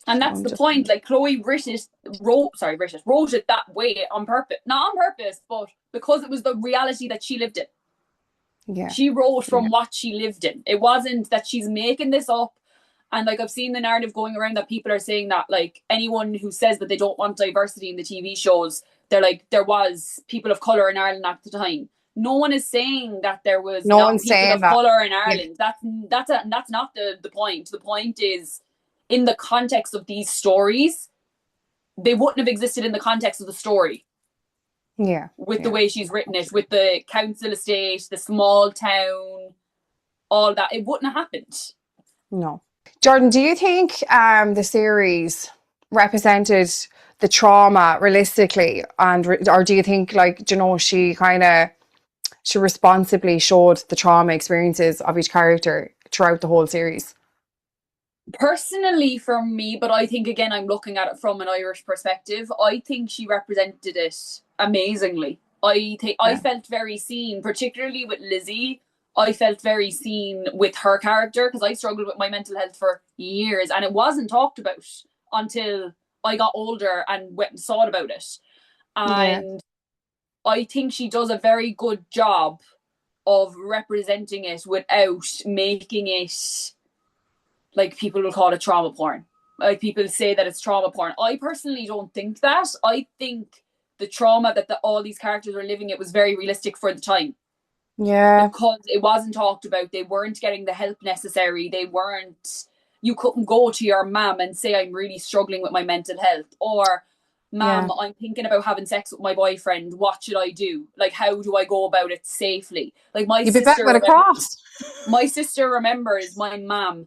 Speaker 2: And that's the point. Like, Chloe wrote it that way on purpose. Not on purpose, but because it was the reality that she lived in.
Speaker 1: Yeah.
Speaker 2: She wrote from what she lived in. It wasn't that she's making this up. And like, I've seen the narrative going around that people are saying that, like, anyone who says that they don't want diversity in the TV shows, they're like, there was people of colour in Ireland at the time. No one is saying that there was not people of colour in Ireland. That's not the point. The point is, in the context of these stories, they wouldn't have existed in the context of the story.
Speaker 1: Yeah.
Speaker 2: With the way she's written it, with the council estate, the small town, all that, it wouldn't have happened.
Speaker 1: No. Jordan, do you think the series represented the trauma realistically, or do you think, like, you know, she kind of she responsibly showed the trauma experiences of each character throughout the whole series.
Speaker 2: Personally, for me, but I think again, I'm looking at it from an Irish perspective. I think she represented it amazingly. I felt very seen, particularly with Lizzie. I felt very seen with her character because I struggled with my mental health for years, and it wasn't talked about until I got older and went and thought about it. And I think she does a very good job of representing it without making it, like, people will call it trauma porn. Like, people say that it's trauma porn. I personally don't think that. I think the trauma that all these characters were living, it was very realistic for the time.
Speaker 1: Yeah.
Speaker 2: Because it wasn't talked about. They weren't getting the help necessary. You couldn't go to your mum and say, I'm really struggling with my mental health. Or, Mum, I'm thinking about having sex with my boyfriend. What should I do? Like, how do I go about it safely? Like,
Speaker 1: You'd be better with a cross.
Speaker 2: My sister remembers my mum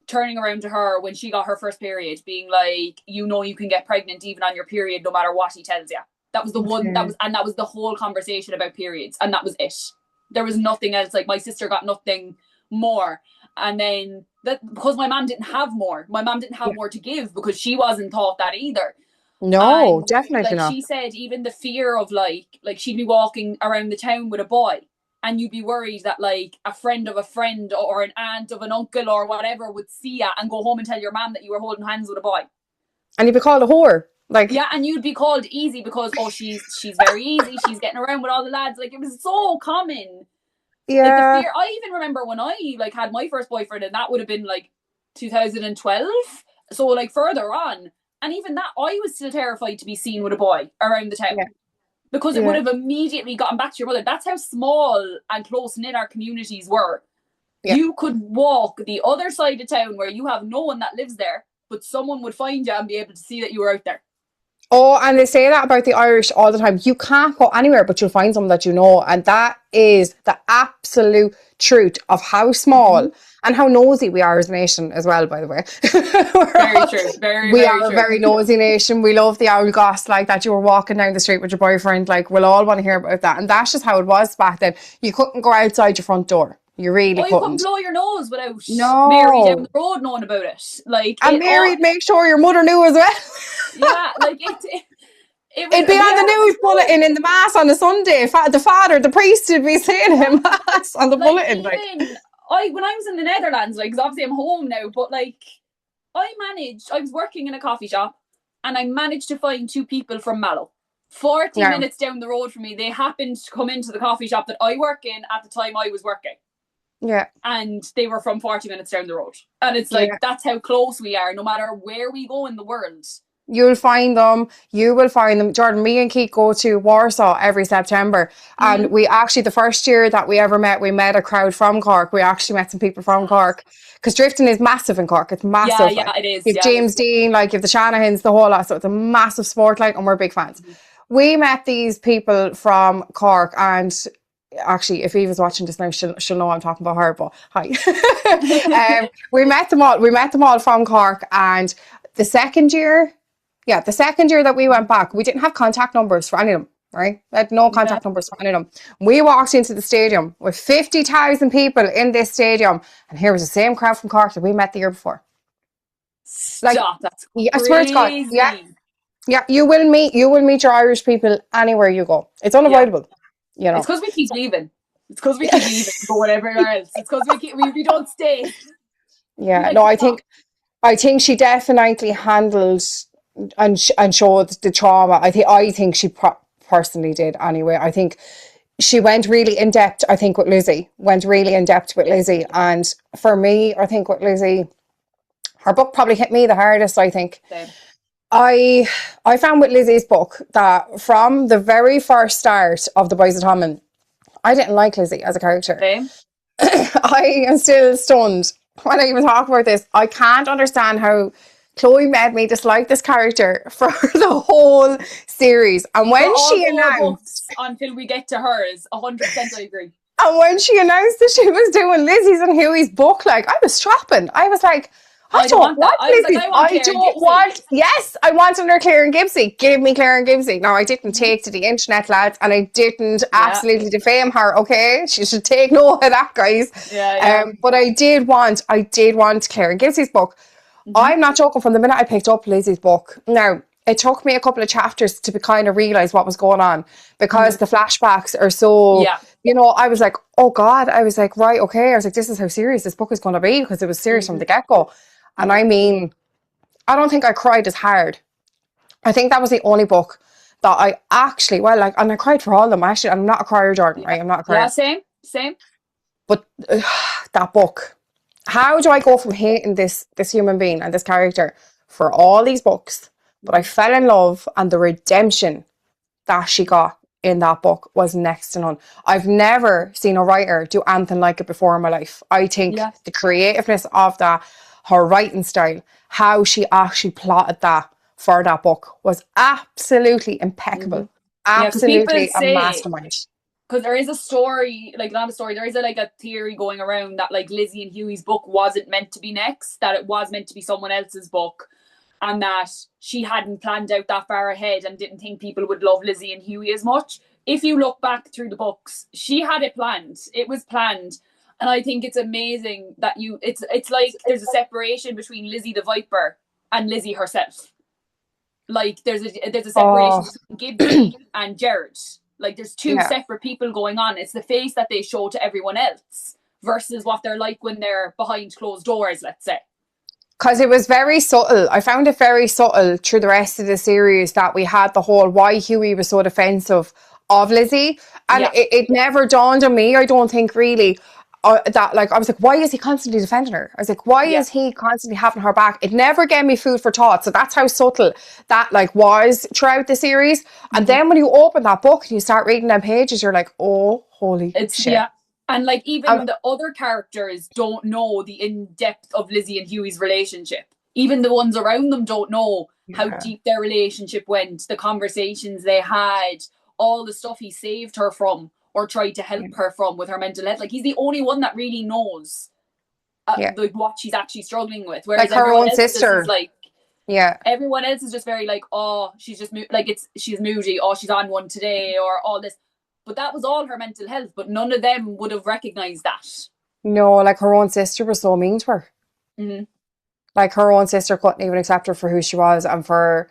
Speaker 2: turning around to her when she got her first period, being like, you know, you can get pregnant even on your period, no matter what he tells you. That was the one, that was the whole conversation about periods, and that was it. There was nothing else. Like, my sister got nothing more. And then because my mom didn't have more. My mom didn't have more to give because she wasn't taught that either.
Speaker 1: No,
Speaker 2: and,
Speaker 1: definitely not.
Speaker 2: She said even the fear of like she'd be walking around the town with a boy, and you'd be worried that like a friend of a friend or an aunt of an uncle or whatever would see you and go home and tell your mom that you were holding hands with a boy.
Speaker 1: And you'd be called a whore. Like,
Speaker 2: yeah, and you'd be called easy because she's very easy, she's getting around with all the lads. Like, it was so common.
Speaker 1: Yeah.
Speaker 2: Like, the fear. I even remember when I like had my first boyfriend, and that would have been like 2012. So like further on. And even that, I was still terrified to be seen with a boy around the town. Yeah. Because it would have immediately gotten back to your mother. That's how small and close-knit our communities were. Yeah. You could walk the other side of town where you have no one that lives there, but someone would find you and be able to see that you were out there.
Speaker 1: Oh, and they say that about the Irish all the time. You can't go anywhere, but you'll find someone that you know. And that is the absolute truth of how small and how nosy we are as a nation as well, by the way.
Speaker 2: Very true.
Speaker 1: We are a very nosy nation. We love the old goss, like that you were walking down the street with your boyfriend. Like, we'll all want to hear about that. And that's just how it was back then. You couldn't go outside your front door. You really couldn't.
Speaker 2: You couldn't blow your nose without Mary down the road knowing about it. Like,
Speaker 1: and Mary'd make sure your mother knew as well.
Speaker 2: Yeah, like it'd
Speaker 1: be on the news bulletin in the mass on a Sunday. The priest would be saying him mass on the bulletin.
Speaker 2: When I was in the Netherlands, like, because obviously I'm home now, but like I was working in a coffee shop, and I managed to find two people from Mallow. 40 minutes down the road from me, they happened to come into the coffee shop that I work in at the time I was working.
Speaker 1: Yeah.
Speaker 2: And they were from 40 minutes down the road. And it's like, that's how close we are, no matter where we go in the world.
Speaker 1: You'll find them. You will find them. Jordan, me and Keith go to Warsaw every September. And we actually, the first year that we ever met, we met a crowd from Cork. We actually met some people from Cork. Because drifting is massive in Cork. It's massive.
Speaker 2: Yeah, it is.
Speaker 1: You have James Dean, like, you have the Shanahans, the whole lot. So it's a massive sport, like, and we're big fans. We met these people from Cork, and actually, if Eva's watching this now, she'll know I'm talking about her, but hi. We met them all from Cork, and the second year that we went back, we didn't have contact numbers for any of them, right? We had no contact numbers for any of them. We walked into the stadium with 50,000 people in this stadium, and here was the same crowd from Cork that we met the year before.
Speaker 2: Stop, that's crazy.
Speaker 1: I swear to God, yeah, you will meet your Irish people anywhere you go. It's unavoidable. You know.
Speaker 2: It's because we keep leaving. It's because we keep leaving going everywhere else. It's because we don't stay.
Speaker 1: Yeah, no, I think she definitely handled and showed the trauma. I think she personally did anyway. I think she went really in depth. I think with Lizzie, and for me, I think with Lizzie, her book probably hit me the hardest. I think.
Speaker 2: Same.
Speaker 1: I found with Lizzie's book that from the very first start of the Boys of Tommen, I didn't like Lizzie as a character.
Speaker 2: Same.
Speaker 1: I am still stunned when I even talk about this. I can't understand how Chloe made me dislike this character for the whole series. And when she announced,
Speaker 2: until we get to hers, 100% I agree.
Speaker 1: And when she announced that she was doing Lizzie's and Huey's book, like, I was strapping. I was like, I don't want
Speaker 2: I was like,
Speaker 1: Lizzie.
Speaker 2: I want
Speaker 1: I
Speaker 2: Claire and
Speaker 1: don't
Speaker 2: Gypsy.
Speaker 1: want. Yes, I want another Claire and Gypsy. Give me Claire and Gypsy. No, I didn't take to the internet, lads, and I didn't absolutely defame her. Okay, she should take note of that, guys.
Speaker 2: Yeah.
Speaker 1: But I did want Claire and Gypsy's book. I'm not joking. From the minute I picked up Lizzie's book, now it took me a couple of chapters to kind of realize what was going on because the flashbacks are so. You know, I was like, oh God, I was like, right, okay. I was like, this is how serious this book is going to be because it was serious from the get-go. And I mean, I don't think I cried as hard. I think that was the only book that I actually, well, like, and I cried for all of them. Actually, I'm not a crier, Jordan, right? I'm not a crier.
Speaker 2: Yeah, same.
Speaker 1: But that book, how do I go from hating this human being and this character for all these books, but I fell in love, and the redemption that she got in that book was next to none. I've never seen a writer do anything like it before in my life. I think the creativeness of that, her writing style, how she actually plotted that for that book was absolutely impeccable. Absolutely a mastermind.
Speaker 2: Because there is a story, like not a story, there is a theory going around that like Lizzie and Hughie's book wasn't meant to be next, that it was meant to be someone else's book, and that she hadn't planned out that far ahead and didn't think people would love Lizzie and Hughie as much. If you look back through the books, she had it planned. It was planned. And I think it's amazing that it's like there's a separation between Lizzie the Viper and Lizzie herself. Like there's a separation between Gibbsy and Jared. Like there's two separate people going on. It's the face that they show to everyone else versus what they're like when they're behind closed doors, let's say.
Speaker 1: Because it was very subtle. I found it very subtle through the rest of the series that we had the whole why Hughie was so defensive of Lizzie. And it never dawned on me, I don't think really, that like, I was like, why is he constantly defending her? I was like, why is he constantly having her back? It never gave me food for thought. So that's how subtle that like was throughout the series. And then when you open that book and you start reading them pages, you're like, oh, holy shit.
Speaker 2: Yeah. And like even the other characters don't know the in-depth of Lizzie and Hughie's relationship. Even the ones around them don't know how deep their relationship went, the conversations they had, all the stuff he saved her from or tried to help her from with her mental health. Like he's the only one that really knows like what she's actually struggling with. Whereas
Speaker 1: like her own sister.
Speaker 2: Like, everyone else is just very like, oh, she's just she's moody, oh, she's on one today, or all this. But that was all her mental health, but none of them would have recognised that. No,
Speaker 1: like her own sister was so mean to her. Like her own sister couldn't even accept her for who she was, and for,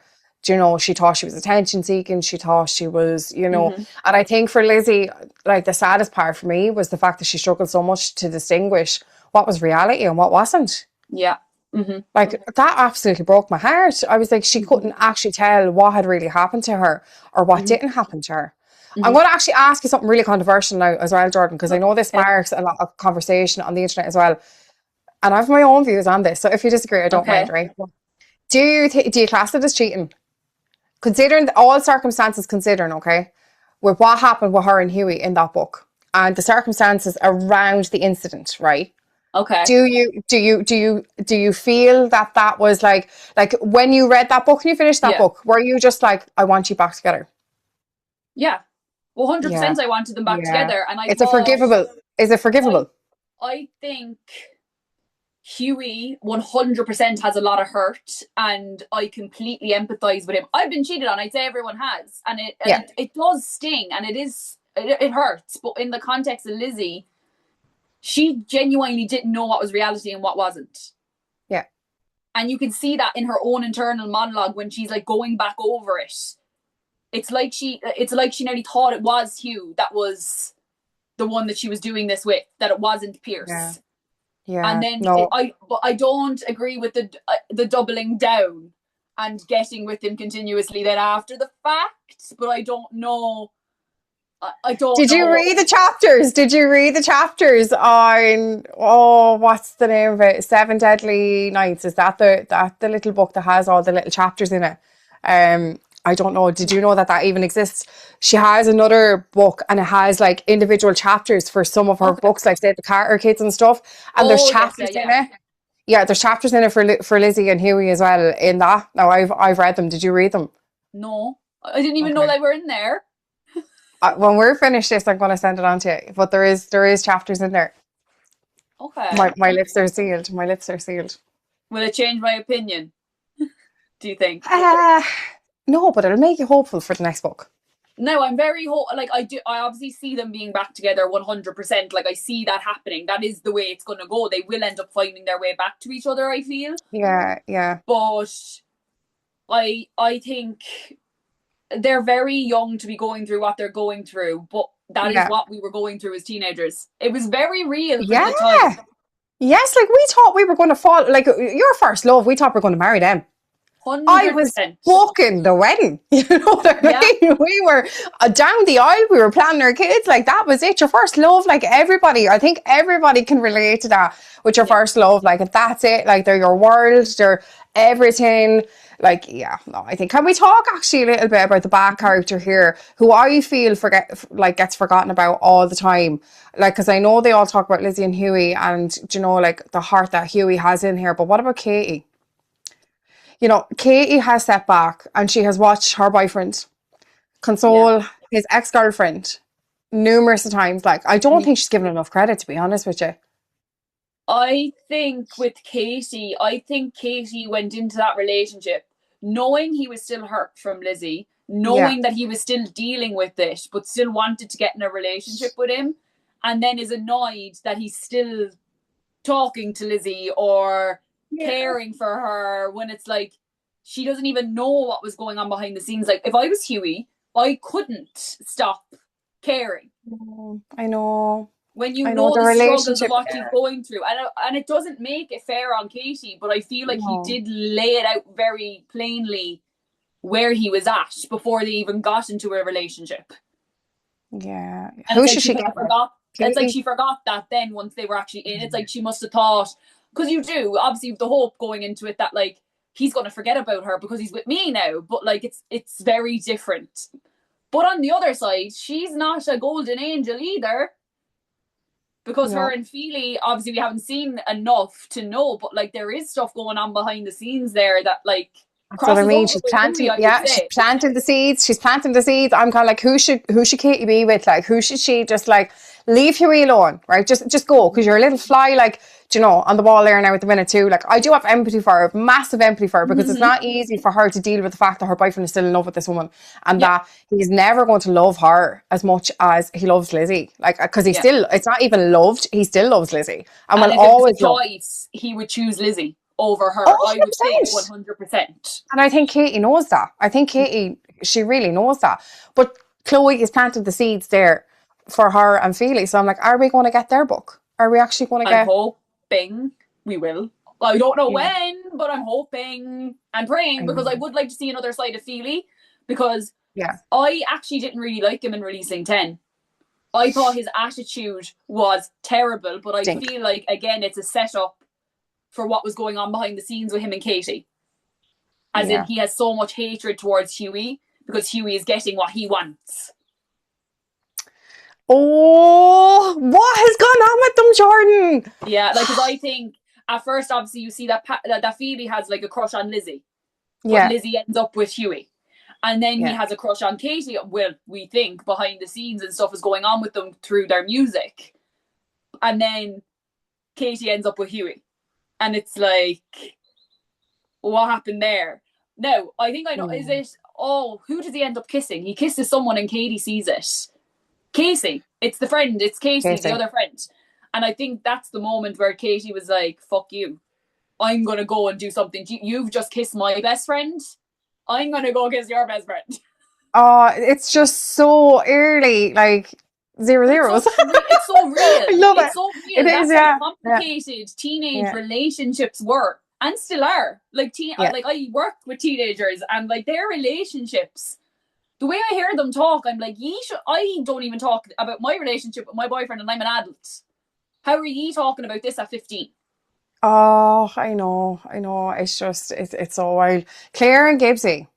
Speaker 1: you know, she thought she was attention seeking, she thought she was, you know, and I think for Lizzie, like the saddest part for me was the fact that she struggled so much to distinguish what was reality and what wasn't. Like that absolutely broke my heart. I was like, she couldn't actually tell what had really happened to her or what didn't happen to her. I'm going to actually ask you something really controversial now as well, Jordan, because I know this sparks a lot of conversation on the internet as well. And I have my own views on this. So if you disagree, I don't mind, right? Do you class it as cheating? Considering all circumstances considering, okay, with what happened with her and Hughie in that book and the circumstances around the incident, right?
Speaker 2: Okay.
Speaker 1: Do you feel that was like when you read that book and you finished that book, were you just like, I want you back together?
Speaker 2: Yeah. 100% I wanted them back together. And
Speaker 1: Is it forgivable?
Speaker 2: I think Hughie 100% has a lot of hurt, and I completely empathise with him. I've been cheated on. I'd say everyone has, and it does sting, and it hurts. But in the context of Lizzie, she genuinely didn't know what was reality and what wasn't.
Speaker 1: Yeah,
Speaker 2: and you can see that in her own internal monologue when she's like going back over it. It's like she nearly thought it was Hugh that was the one that she was doing this with, that it wasn't Pierce.
Speaker 1: Yeah.
Speaker 2: And then I don't agree with the doubling down and getting with him continuously then after the fact, but I don't know. I don't know.
Speaker 1: Did you read the chapters? Did you read the chapters on, what's the name of it? 7 Deadly Nights. Is that the little book that has all the little chapters in it? I don't know. Did you know that even exists? She has another book and it has like individual chapters for some of her books, like say the Carter kids and stuff. And there's chapters in it. Yeah, there's chapters in it for Lizzie and Hughie as well in that. Now I've read them. Did you read them?
Speaker 2: No, I didn't even know they were in there.
Speaker 1: When we're finished this, I'm going to send it on to you. But there is chapters in there.
Speaker 2: Okay.
Speaker 1: My lips are sealed. My lips are sealed.
Speaker 2: Will it change my opinion? Do you think?
Speaker 1: No, but it'll make you hopeful for the next book.
Speaker 2: No, I'm very like I obviously see them being back together 100%. Like I see that happening. That is the way it's going to go. They will end up finding their way back to each other, I feel.
Speaker 1: Yeah.
Speaker 2: But I think they're very young to be going through what they're going through, but that is what we were going through as teenagers. It was very real for the time.
Speaker 1: Yes, like we thought we were going to fall, like your first love, we thought we were going to marry them.
Speaker 2: 100%.
Speaker 1: I was booking the wedding. You know what I mean? We were down the aisle. We were planning our kids. Like that was it. Your first love. Like everybody, I think everybody can relate to that with your first love. Like that's it. Like they're your world. They're everything. Like I think. Can we talk actually a little bit about the back character here, who I feel gets forgotten about all the time. Like because I know they all talk about Lizzie and Hughie, and you know like the heart that Hughie has in here. But what about Katie? You know, Katie has stepped back and she has watched her boyfriend console his ex-girlfriend numerous times. Like, I don't think she's given enough credit, to be honest with you.
Speaker 2: I think with Katie, Katie went into that relationship knowing he was still hurt from Lizzie, knowing that he was still dealing with it, but still wanted to get in a relationship with him, and then is annoyed that he's still talking to Lizzie or caring for her when it's like she doesn't even know what was going on behind the scenes. Like if I was Hughie, I couldn't stop caring.
Speaker 1: I know.
Speaker 2: When you know the struggles of what he's going through. And it doesn't make it fair on Katie, but I feel like he did lay it out very plainly where he was at before they even got into a relationship.
Speaker 1: Yeah.
Speaker 2: And who should she get? It's like she forgot that then once they were actually in. It's like she must have thought, because you do, obviously the hope going into it that like he's going to forget about her because he's with me now, but like it's very different. But on the other side, she's not a golden angel either, because her and Feely, obviously we haven't seen enough to know, but like there is stuff going on behind the scenes there that like
Speaker 1: that's what I mean. She's planting, she's planting the seeds. She's planting the seeds. I'm kind of like, who should Katie be with? Like, who should she just like leave Hughie alone, right? Just go, because you're a little fly, like, you know, on the wall there now at the minute too. Like, I do have empathy for her, massive empathy for her, because it's not easy for her to deal with the fact that her boyfriend is still in love with this woman, and that he's never going to love her as much as he loves Lizzie. Like, because he still, it's not even loved, he still loves Lizzie, and will always
Speaker 2: love. Choice, he would choose Lizzie over her. 100%. I would say 100%.
Speaker 1: And I think Katie knows that. I think Katie, she really knows that. But Chloe has planted the seeds there for her and Feely. So I'm like, are we going to get their book? Are we actually going to get...
Speaker 2: I'm hoping we will. I don't know when, but I'm hoping and praying, because I would like to see another side of Feely, because I actually didn't really like him in releasing 10. I thought his attitude was terrible, but I feel like, again, it's a setup for what was going on behind the scenes with him and Katie. As in, he has so much hatred towards Hughie because Hughie is getting what he wants.
Speaker 1: Oh, what has gone on with them, Jordan?
Speaker 2: Yeah, like, because I think at first, obviously, you see that Phoebe has like a crush on Lizzie. But Lizzie ends up with Hughie. And then he has a crush on Katie. Well, we think behind the scenes and stuff is going on with them through their music. And then Katie ends up with Hughie. And it's like, what happened there? No, I think I know. Is it, who does he end up kissing? He kisses someone and Katie sees it. Casey. It's the friend. It's Casey, the other friend. And I think that's the moment where Katie was like, fuck you. I'm going to go and do something. You've just kissed my best friend. I'm going to go kiss your best friend. Oh,
Speaker 1: it's just so early. Like, 0-0.
Speaker 2: It's so real.
Speaker 1: I love it.
Speaker 2: So real. That's how complicated teenage relationships were and still are. Like like I work with teenagers, and like their relationships, the way I hear them talk, I'm like, I don't even talk about my relationship with my boyfriend, and I'm an adult. How are you talking about this at 15?
Speaker 1: Oh, I know. It's just, it's so wild. Claire and Gibbsy.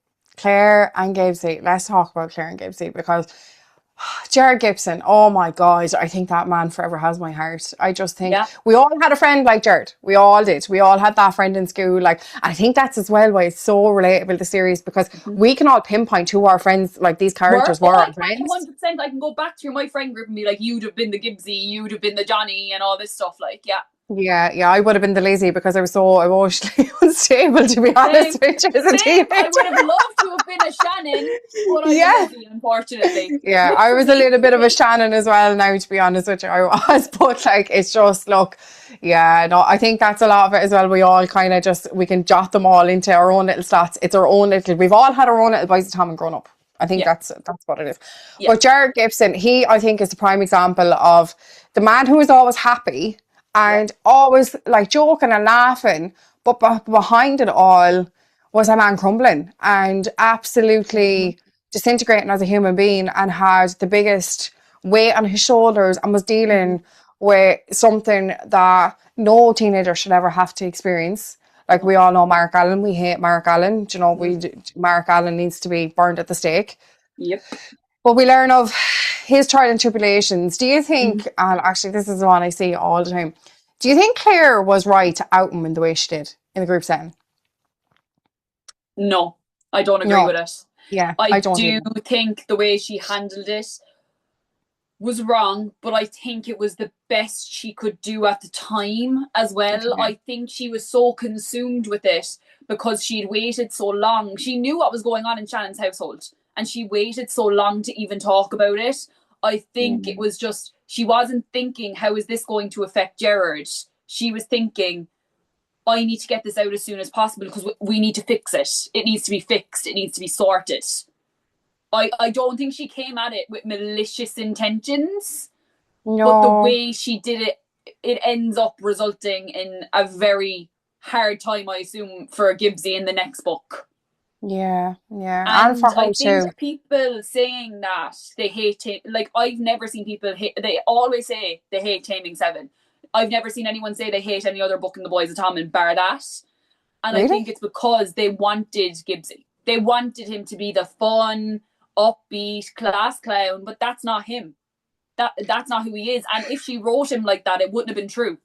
Speaker 1: Let's talk about Claire and Gibbsy, because Jared Gibson, oh my God, I think that man forever has my heart. I just think we all had a friend like Jared. We all did. We all had that friend in school. Like, I think that's as well why it's so relatable, the series, because we can all pinpoint who our friends, like these characters were.
Speaker 2: 100%. I can go back through my friend group and be like, you'd have been the Gibbsy, you'd have been the Johnny, and all this stuff. Like,
Speaker 1: Yeah, I would have been the lazy because I was so emotionally unstable, to be
Speaker 2: Same,
Speaker 1: honest with you, as a
Speaker 2: same. I
Speaker 1: teenager.
Speaker 2: would have loved to have been a Shannon, but I'm a
Speaker 1: Yeah.
Speaker 2: Lizzie, unfortunately.
Speaker 1: Yeah, I was a
Speaker 2: Literally.
Speaker 1: little bit of a Shannon as well now, to be honest with you. I was, but like, it's just, look, yeah, no, I think that's a lot of it as well. We all kind of just, we can jot them all into our own little stats. It's our own little, we've all had our own little Boys of Tommen growing up. I think
Speaker 2: Yeah,
Speaker 1: that's what it is.
Speaker 2: yeah.
Speaker 1: But Jared Gibson, he, I think, is the prime example of the man who is always happy
Speaker 2: Yeah.
Speaker 1: and always like joking and laughing, but behind it all was a man crumbling and
Speaker 2: Mm-hmm.
Speaker 1: absolutely disintegrating as a human being, and had the biggest weight on his shoulders, and was
Speaker 2: Mm-hmm.
Speaker 1: dealing with something that no teenager should ever have to experience. Like,
Speaker 2: No.
Speaker 1: we all know Mark Allen, we hate Mark Allen. Do you know,
Speaker 2: Mm-hmm.
Speaker 1: Mark Allen needs to be burned at the stake.
Speaker 2: Yep.
Speaker 1: But we learn of his trial and tribulations. Do you
Speaker 2: Mm-hmm.
Speaker 1: think, and actually this is the one I see all the time, do you think Claire was right to out him in the way she did in the group setting?
Speaker 2: No, I don't agree
Speaker 1: No.
Speaker 2: with it.
Speaker 1: Yeah, I
Speaker 2: I
Speaker 1: don't
Speaker 2: do
Speaker 1: even.
Speaker 2: think the way she handled it was wrong, but I think it was the best she could do at the time as well.
Speaker 1: Okay.
Speaker 2: I think she was so consumed with it because she'd waited so long. She knew what was going on in Shannon's household, and she waited so long to even talk about it. I think it
Speaker 1: Mm.
Speaker 2: was just, she wasn't thinking, how is this going to affect Gerard? She was thinking, I need to get this out as soon as possible because we need to fix it. It needs to be fixed. It needs to be sorted. I don't think she came at it with malicious intentions, but the
Speaker 1: No.
Speaker 2: way she did it, it ends up resulting in a very hard time, I assume, for Gibbsy in the next book.
Speaker 1: Yeah, yeah. And
Speaker 2: And
Speaker 1: for
Speaker 2: I
Speaker 1: her
Speaker 2: think
Speaker 1: too.
Speaker 2: people saying that they hate, like, I've never seen people hate, they always say they hate Taming Seven. I've never seen anyone say they hate any other book in the Boys of Tommen bar that. And I think
Speaker 1: Really?
Speaker 2: it's because they wanted Gibbsy. They wanted him to be the fun, upbeat, class clown, but that's not him. That's not who he is. And if she wrote him like that, it wouldn't have been true.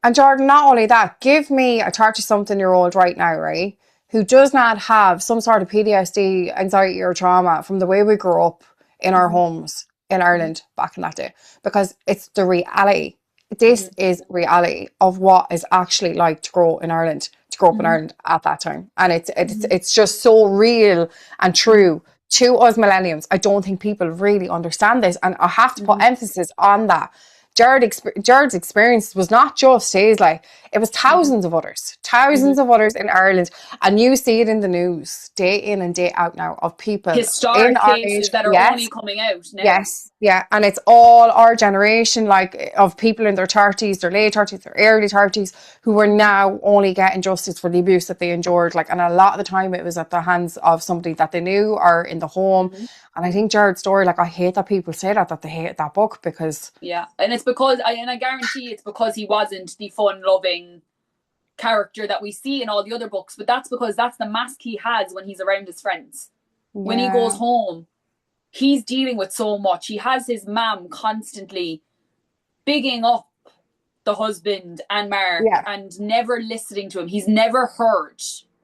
Speaker 1: And Jordan, not only that, give me a 30-something-year-old right now, right, who does not have some sort of PTSD, anxiety, or trauma from the way we grew up in our
Speaker 2: Mm-hmm.
Speaker 1: homes in
Speaker 2: Mm-hmm.
Speaker 1: Ireland back in that day, because it's the reality. This
Speaker 2: Mm-hmm.
Speaker 1: is reality of what is actually like to grow in Ireland, to grow up in
Speaker 2: Mm-hmm.
Speaker 1: Ireland at that time, and it's it's
Speaker 2: Mm-hmm.
Speaker 1: it's just so real and
Speaker 2: Mm-hmm.
Speaker 1: true to us millenniums. I don't think people really understand this, and I have to put
Speaker 2: Mm-hmm.
Speaker 1: emphasis on that. Jared's experience was not just his, like, it was
Speaker 2: Mm-hmm.
Speaker 1: thousands of others in Ireland. And you see it in the news day in and day out now of people in
Speaker 2: Historic
Speaker 1: our age.
Speaker 2: cases that are only
Speaker 1: Yes,
Speaker 2: coming out now.
Speaker 1: yes, yeah. And it's all our generation, like, of people in their 30s, their late 30s, their early 30s, who are
Speaker 2: Mm-hmm.
Speaker 1: now only getting justice for the abuse that they endured. Like, and a lot of the time it was at the hands of somebody that they knew or in the home.
Speaker 2: Mm-hmm.
Speaker 1: And I think Jared's story, like, I hate that people say that they hate that book, because
Speaker 2: Yeah, and it's because I guarantee it's because he wasn't the fun-loving character that we see in all the other books. But that's because that's the mask he has when he's around his friends. When he goes
Speaker 1: yeah,
Speaker 2: home, he's dealing with so much. He has his mum constantly bigging up the husband and Mark
Speaker 1: yeah,
Speaker 2: and never listening to him. He's never heard.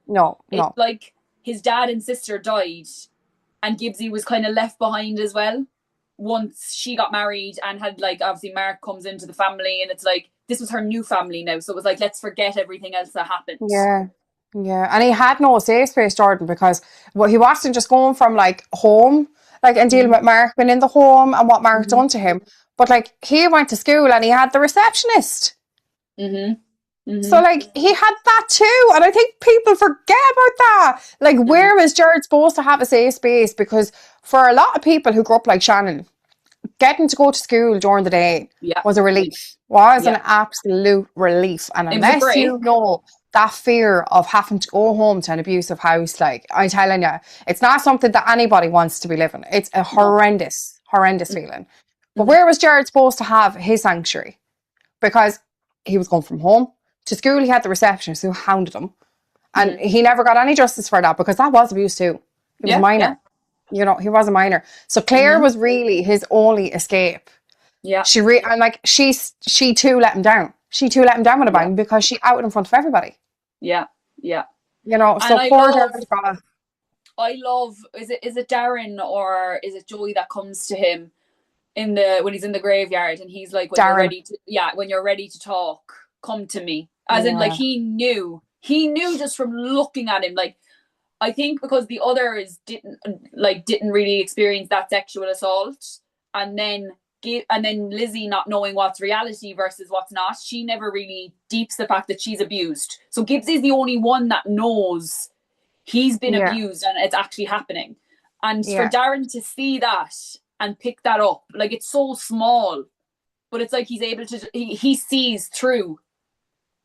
Speaker 1: no,
Speaker 2: It's
Speaker 1: no.
Speaker 2: like his dad and sister died, and Gibbsy was kind of left behind as well. Once she got married and had, like, obviously Mark comes into the family, and it's like this was her new family now. So it was like, let's forget everything else that happened.
Speaker 1: Yeah, yeah. And he had no safe space, Jordan, because well, he wasn't just going from like home, like, and dealing
Speaker 2: Mm-hmm.
Speaker 1: with Mark being in the home and what Mark
Speaker 2: Mm-hmm.
Speaker 1: done to him. But like, he went to school and he had the receptionist.
Speaker 2: Mm-hmm.
Speaker 1: So
Speaker 2: Mm-hmm.
Speaker 1: like, he had that too. And I think people forget about that. Like,
Speaker 2: Mm-hmm.
Speaker 1: where is Jared supposed to have a safe space? Because for a lot of people who grew up like Shannon, getting to go to school during the day
Speaker 2: Yeah.
Speaker 1: was a relief, was an
Speaker 2: Yeah.
Speaker 1: absolute relief. And
Speaker 2: It was a
Speaker 1: unless
Speaker 2: break.
Speaker 1: you know that fear of having to go home to an abusive house, like, I'm telling you, it's not something that anybody wants to be living. It's a
Speaker 2: No.
Speaker 1: horrendous feeling. But
Speaker 2: Mm-hmm.
Speaker 1: where was Jared supposed to have his sanctuary? Because he was going from home to school, he had the receptionist who hounded him. And
Speaker 2: Mm-hmm.
Speaker 1: he never got any justice for that, because that was abuse too. He was a
Speaker 2: Yeah. Yeah.
Speaker 1: minor. You know, he was a minor. So Claire
Speaker 2: Mm-hmm.
Speaker 1: was really his only escape.
Speaker 2: Yeah.
Speaker 1: And like, she too let him down. She too let him down with a
Speaker 2: Yeah.
Speaker 1: bang, because she outed in front of everybody.
Speaker 2: Yeah. Yeah.
Speaker 1: You know,
Speaker 2: And
Speaker 1: so poor Jared got.
Speaker 2: I love, is it Darren or is it Joey that comes to him in the when he's in the graveyard, and he's like, when you're
Speaker 1: Darren.
Speaker 2: ready to, yeah, when you're ready to talk. come to me. As in, like, he knew just from looking at him. Like, I think because the others didn't really experience that sexual assault, and then Lizzie not knowing what's reality versus what's not, she never really deeps the fact that she's abused. So Gibbsy's the only one that knows he's been abused and it's actually happening. And for Darren to see that and pick that up, like, it's so small, but it's like he's able to, he sees through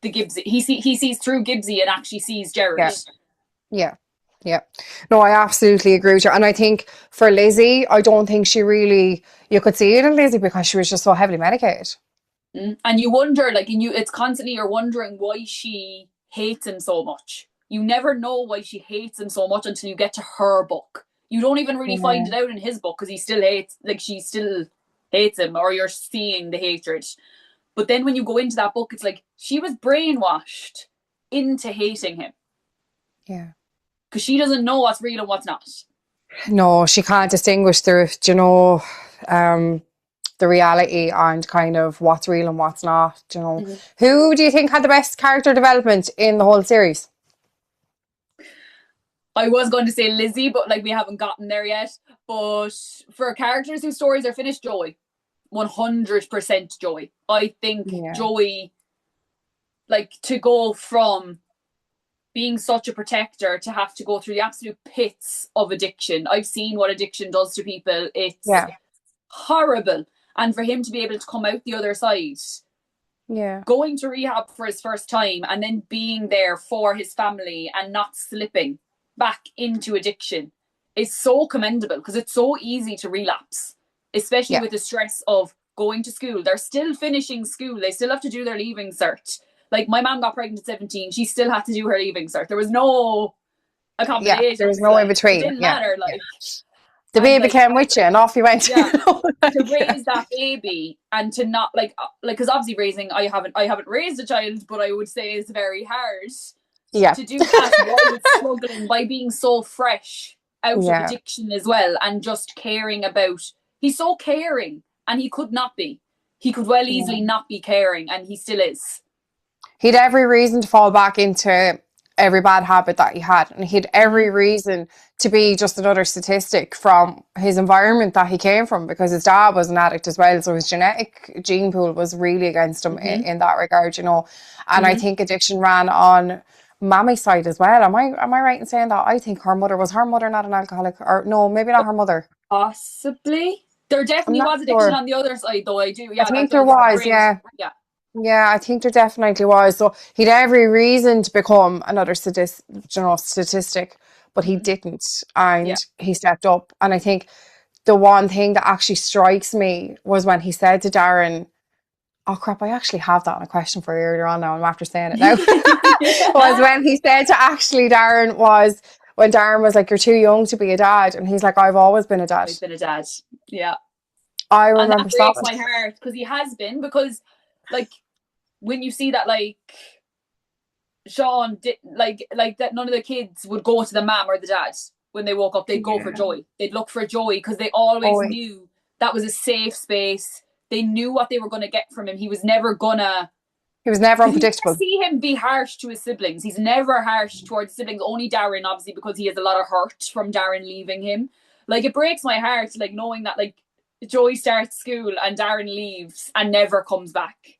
Speaker 2: the Gibbsy. He sees through Gibbsy and actually sees Jared.
Speaker 1: Yeah. No, I absolutely agree with you. And I think for Lizzie, I don't think she really, you could see it in Lizzie because she was just so heavily medicated.
Speaker 2: And you wonder, like, it's constantly you're wondering why she hates him so much. You never know why she hates him so much until you get to her book. You don't even really find it out in his book because he still hates, like, she still hates him, or you're seeing the hatred. But then when you go into that book, it's like she was brainwashed into hating him.
Speaker 1: Yeah.
Speaker 2: Because she doesn't know what's real and what's not.
Speaker 1: No, she can't distinguish the reality and kind of what's real and what's not, Who do you think had the best character development in the whole series?
Speaker 2: I was going to say Lizzie, but, like, we haven't gotten there yet. But for characters whose stories are finished, Joey. 100% Joey. I think Joey, like, to go from being such a protector to have to go through the absolute pits of addiction. I've seen what addiction does to people. It's horrible. And for him to be able to come out the other side, going to rehab for his first time and then being there for his family and not slipping back into addiction is so commendable, because it's so easy to relapse, especially with the stress of going to school. They're still finishing school. They still have to do their leaving cert. Like, my mom got pregnant at 17. She still had to do her leaving cert. There was no accommodation.
Speaker 1: Yeah, there was no in between.
Speaker 2: It didn't matter. Like,
Speaker 1: the baby came with you and off you went.
Speaker 2: Yeah, to raise that baby and to not because obviously raising, I haven't raised a child, but I would say it's very hard.
Speaker 1: Yeah.
Speaker 2: To do that while struggling, by being so fresh out of addiction as well, and just caring about. He's so caring, and he could not be. He could well easily not be caring, and he still is. He'd
Speaker 1: every reason to fall back into every bad habit that he had, and he'd every reason to be just another statistic from his environment that he came from, because his dad was an addict as well, so his genetic gene pool was really against him in that regard, and I think addiction ran on Mammy's side as well. Am I right in saying that? I think her mother not an alcoholic, or no, maybe not her mother.
Speaker 2: Possibly. There definitely was addiction on the other side, though. I do. Yeah,
Speaker 1: I think there was. Yeah, I think there definitely was. So he'd every reason to become another statistic, but he didn't, and he stepped up. And I think the one thing that actually strikes me was when he said to Darren, "Oh crap, I actually have that on a question for you earlier on now. I'm after saying it now." Was when he said to Darren was when Darren was like, "You're too young to be a dad," and he's like, "I've always been a dad."
Speaker 2: He's been a dad. Yeah.
Speaker 1: I remember
Speaker 2: and that breaks my heart, because he has been, because, like, when you see that, like, Sean did, like that none of the kids would go to the mom or the dad when they woke up. They'd go for Joey. They'd look for Joey, because they always knew that was a safe space. They knew what they were going to get from him. He was never unpredictable. You see him be harsh to his siblings. He's never harsh towards siblings. Only Darren, obviously, because he has a lot of hurt from Darren leaving him. Like, it breaks my heart, like, knowing that, like, Joey starts school and Darren leaves and never comes back.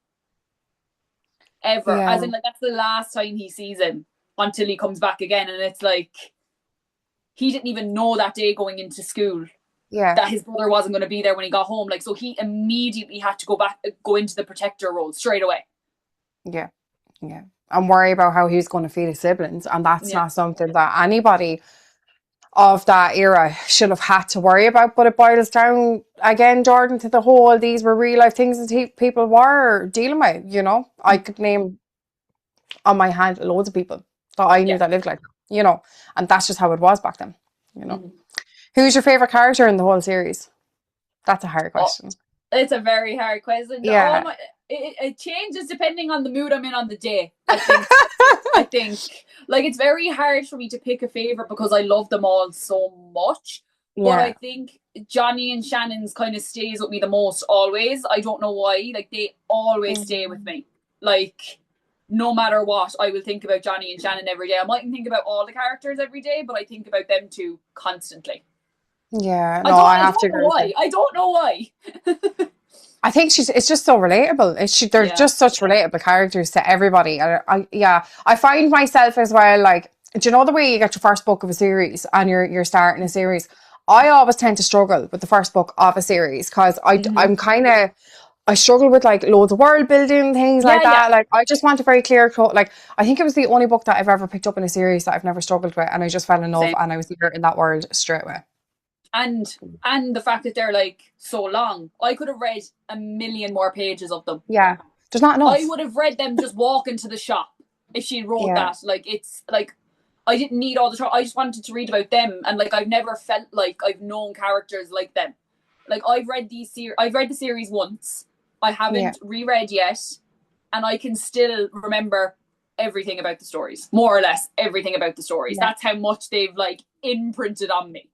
Speaker 2: Ever. As in, like, that's the last time he sees him until he comes back again. And it's like, he didn't even know that day going into school that his brother wasn't going to be there when he got home. Like, so he immediately had to go into the protector role straight away.
Speaker 1: Yeah. And worry about how he was going to feed his siblings. And that's not something that anybody of that era should have had to worry about. But it boils down again, Jordan, to the whole, these were real life things that people were dealing with. I could name on my hand loads of people that I knew that lived like that, and that's just how it was back then. Who's your favorite character in the whole series? That's a hard question.
Speaker 2: It's a very hard question. It changes depending on the mood I'm in on the day, I think. Like, it's very hard for me to pick a favourite because I love them all so much. But I think Johnny and Shannon's kind of stays with me the most always. I don't know why. Like, they always stay with me. Like, no matter what, I will think about Johnny and Shannon every day. I mightn't think about all the characters every day, but I think about them two constantly.
Speaker 1: Yeah, no, I have to agree.
Speaker 2: Why. I don't know why.
Speaker 1: I think it's just so relatable. They're just such relatable characters to everybody. And I find myself as well, like, do you know the way you get your first book of a series and you're starting a series? I always tend to struggle with the first book of a series because I'm kind of, I struggle with like loads of world building, things like that. Yeah. Like I just want a very clear cut. Like I think it was the only book that I've ever picked up in a series that I've never struggled with, and I just fell in love. Same. And I was there in that world straight away.
Speaker 2: And the fact that they're like so long, I could have read a million more pages of them.
Speaker 1: Yeah, there's not enough.
Speaker 2: I would have read them just walking to the shop if she wrote that. Like it's like I didn't need all the trouble. I just wanted to read about them, and like I've never felt like I've known characters like them. Like I've read the series once. I haven't reread yet, and I can still remember everything about the stories, more or less everything about the stories. Yeah. That's how much they've like imprinted on me.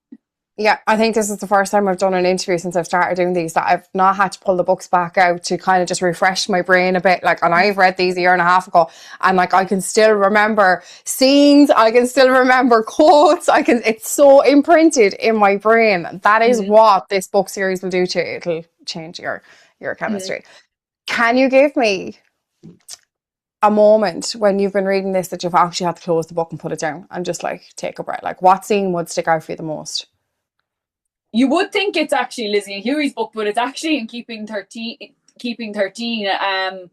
Speaker 1: Yeah, I think this is the first time I've done an interview since I've started doing these that I've not had to pull the books back out to kind of just refresh my brain a bit. Like, and I've read these a year and a half ago, and like I can still remember scenes, I can still remember quotes. It's so imprinted in my brain. That is what this book series will do to you. It'll change your chemistry. Can you give me a moment when you've been reading this that you've actually had to close the book and put it down and just like take a breath? Like what scene would stick out for you the most?
Speaker 2: You would think it's actually Lizzie and Huey's book, but it's actually in Keeping 13. And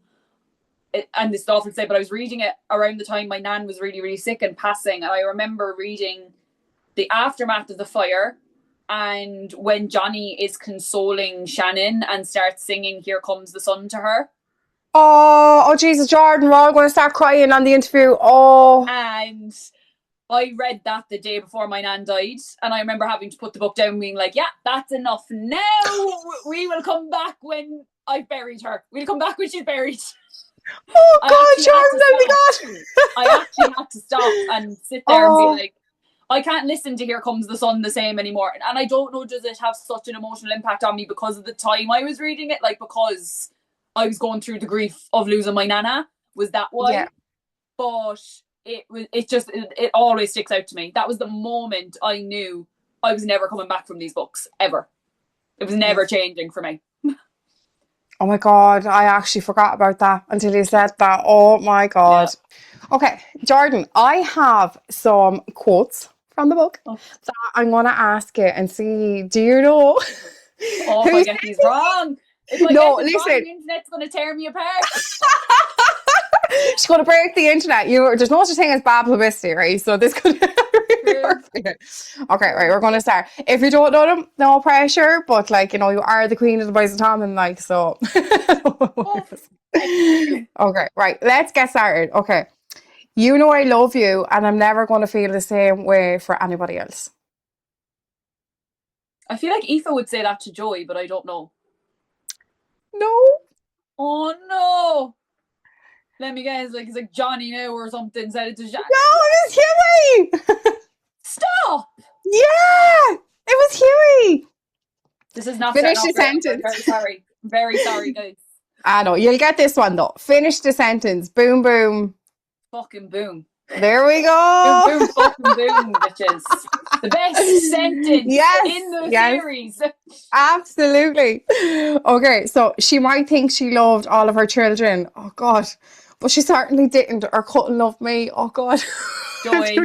Speaker 2: this is awful to say, but I was reading it around the time my nan was really, really sick and passing. And I remember reading the aftermath of the fire, and when Johnny is consoling Shannon and starts singing Here Comes the Sun to her.
Speaker 1: Oh, Jesus, Jordan, we're all going to start crying on the interview. Oh.
Speaker 2: And I read that the day before my nan died, and I remember having to put the book down being like, yeah, that's enough. Now we will come back when I've buried her. We'll come back when she's buried.
Speaker 1: Oh, God, Jordan, oh my God.
Speaker 2: I actually had to stop and sit there and be like, I can't listen to Here Comes the Sun the same anymore. And I don't know, does it have such an emotional impact on me because of the time I was reading it? Like, because I was going through the grief of losing my nana. Was that why? Yeah. But it always sticks out to me. That was the moment I knew I was never coming back from these books, ever. It was never changing for me.
Speaker 1: Oh my God, I actually forgot about that until you said that. Oh my God. Yeah. Okay, Jordan, I have some quotes from the book that I'm going to ask you and see, do you know?
Speaker 2: Oh, if I get these wrong. If I get this wrong, the internet's going to tear me apart.
Speaker 1: She's going to break the internet. There's no such thing as bad publicity, right? So this could really work for you. Okay, right, we're going to start. If you don't know them, no pressure, but like, you know, you are the queen of the Boys of Tommen, like, so. Okay, right, let's get started. Okay. You know I love you, and I'm never going to feel the same way for anybody else.
Speaker 2: I feel like Aoife would say that to Joey, but I don't know.
Speaker 1: No.
Speaker 2: Oh, no. Let me guess, like it's like Johnny now or something said it to Jack.
Speaker 1: No, it was Huey.
Speaker 2: Stop.
Speaker 1: Yeah, it was Huey.
Speaker 2: This is not
Speaker 1: finish the sentence.
Speaker 2: Very sorry, guys.
Speaker 1: I know you'll get this one though. Finish the sentence. Boom, boom.
Speaker 2: Fucking boom.
Speaker 1: There we go.
Speaker 2: Boom, boom, fucking boom, bitches. The best sentence in the series.
Speaker 1: Absolutely. Okay, so she might think she loved all of her children. Oh God. But she certainly didn't, or couldn't love me. Oh God.
Speaker 2: Joey.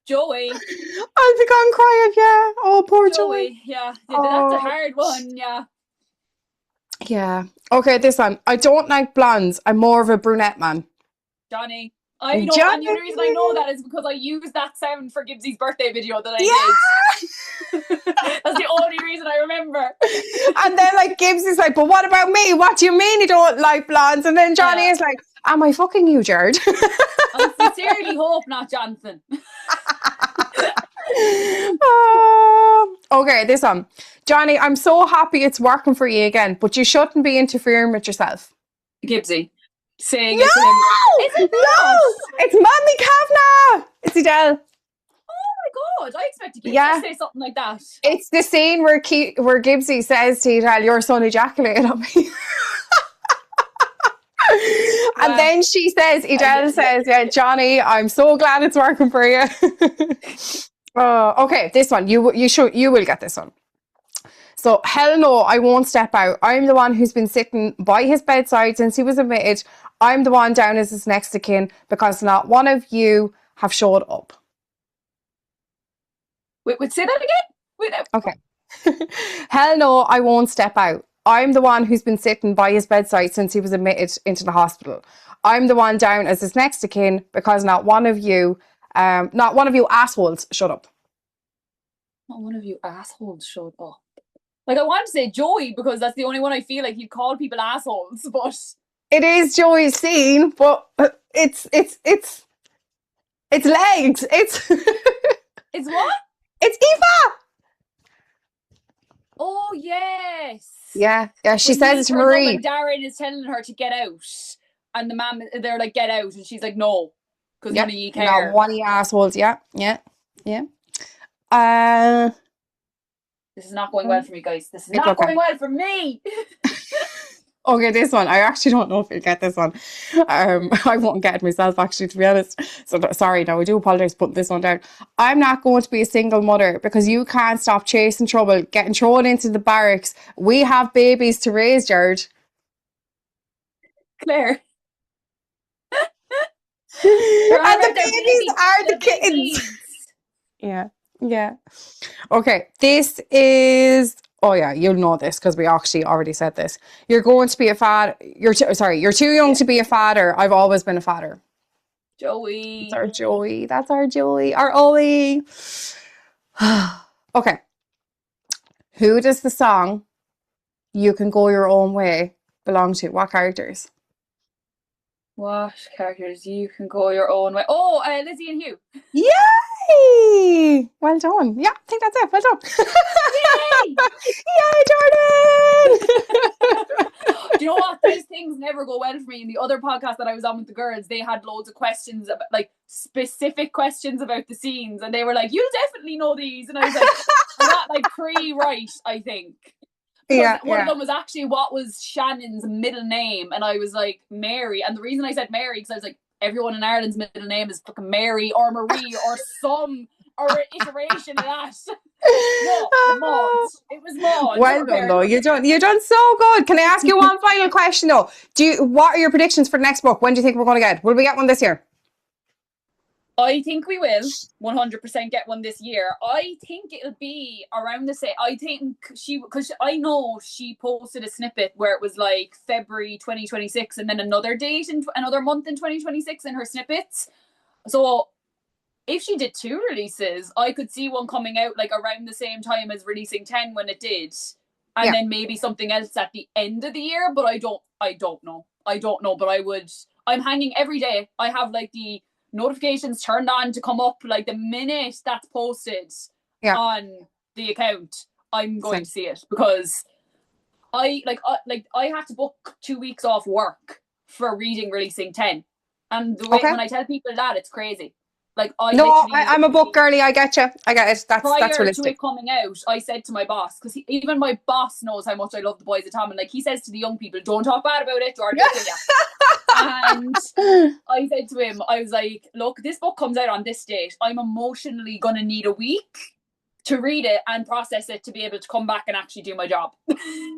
Speaker 2: Joey.
Speaker 1: I'll be gone crying, yeah. Oh, poor Joey.
Speaker 2: Yeah. That's a hard one, yeah.
Speaker 1: Yeah. Okay, this one. I don't like blondes. I'm more of a brunette man.
Speaker 2: Johnny. I know, and the only reason I know that is because I used that sound for Gibbsy's birthday video that I did. That's the only reason I remember.
Speaker 1: And then like Gibbs is like, but what about me? What do you mean you don't like blondes? And then Johnny is like, am I fucking you, Jared?
Speaker 2: I sincerely hope not, Jonathan.
Speaker 1: Okay, this one. Johnny, I'm so happy it's working for you again, but you shouldn't be interfering with yourself.
Speaker 2: Gibbsy. Saying
Speaker 1: no!
Speaker 2: Is it
Speaker 1: no! It's Mommy Kavanagh! It's Adele.
Speaker 2: Oh my God, I expected Gibbsy to say something like that.
Speaker 1: It's the scene where Gibbsy says to Adele, your son ejaculated on me. And then she says, Edel says, yeah, Johnny, I'm so glad it's working for you. Okay, this one, you will get this one. So, hell no, I won't step out. I'm the one who's been sitting by his bedside since he was admitted. I'm the one down as his next of kin because not one of you have showed up.
Speaker 2: Wait, say that again? Wait,
Speaker 1: okay. Hell no, I won't step out. I'm the one who's been sitting by his bedside since he was admitted into the hospital. I'm the one down as his next of kin because not one of you assholes showed up.
Speaker 2: Not one of you assholes showed up. Like, I want to say Joey because that's the only one I feel like he'd call people assholes, but
Speaker 1: it is Joey's scene, but it's legs. It's
Speaker 2: what?
Speaker 1: It's Eva.
Speaker 2: Oh yes.
Speaker 1: Yeah. She says it to Marie.
Speaker 2: And Darren is telling her to get out, and the man they're like, "Get out," and she's like, "No," because none of you care.
Speaker 1: No, one of you assholes. Yeah.
Speaker 2: This is not going well for me, guys. This is not going well for me.
Speaker 1: Okay, this one. I actually don't know if you'll get this one. I won't get it myself, actually, to be honest. So, sorry, no, I do apologise for putting this one down. I'm not going to be a single mother because you can't stop chasing trouble, getting thrown into the barracks. We have babies to raise, Jared.
Speaker 2: Claire.
Speaker 1: And the babies are the kids. Yeah. Okay, this is... Oh yeah, you'll know this because we actually already said this. You're going to be a father. You're too young to be a father. I've always been a father.
Speaker 2: Joey.
Speaker 1: That's our Joey. That's our Joey. Our Ollie. Okay. Who does the song "You Can Go Your Own Way" belong to? What characters?
Speaker 2: What characters? You can go your own way. Oh, Lizzie and Hugh.
Speaker 1: Yay! Well done. Yeah, I think that's it. Well done. Yay! Yay, Jordan!
Speaker 2: Do you know what? These things never go well for me. In the other podcast that I was on with the girls, they had loads of questions, about, like specific questions about the scenes, and they were like, "You'll definitely know these," and I was like, "I got like pre-right, I think." One of them was actually what was Shannon's middle name, and I was like Mary, and the reason I said Mary because I was like, everyone in Ireland's middle name is fucking Mary or Marie or some or iteration of that. No, Maud. It was Maud.
Speaker 1: Well done, though. You've done so good. Can I ask you one final question, though? What are your predictions for the next book? When do you think we're going to get? Will we get one this year?
Speaker 2: I think we will 100% get one this year. I think it'll be around the same. I think because I know she posted a snippet where it was like February 2026 and then another date in another month in 2026 in her snippets. So if she did 2 releases, I could see one coming out like around the same time as releasing 10 when it did. And then maybe something else at the end of the year. But I don't know. But I'm hanging every day. I have like the notifications turned on to come up like the minute that's posted on the account. I'm going to see it because I had to book 2 weeks off work for reading releasing 10, and the way when I tell people that, it's crazy. Like
Speaker 1: I'm a book girly. I get you. I get it. That's realistic.
Speaker 2: To it coming out, I said to my boss, because even my boss knows how much I love the Boys of Tommen. Like he says to the young people, "Don't talk bad about it, Jordan." And I said to him, I was like, "Look, this book comes out on this date. I'm emotionally gonna need a week to read it and process it to be able to come back and actually do my job."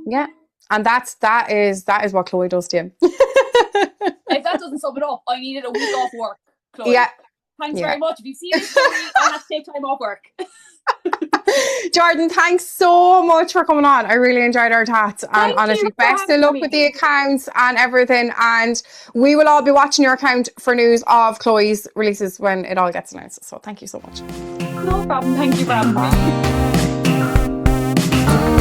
Speaker 1: Yeah, and that is what Chloe does to him.
Speaker 2: If that doesn't sum it up, I needed a week off work, Chloe. Yeah. Thanks very much. If you see this story, I have to take time off work.
Speaker 1: Jordan, thanks so much for coming on. I really enjoyed our chat. And honestly, best of luck with the accounts and everything. And we will all be watching your account for news of Chloe's releases when it all gets announced. So thank you so much.
Speaker 2: No problem. Thank you for having me.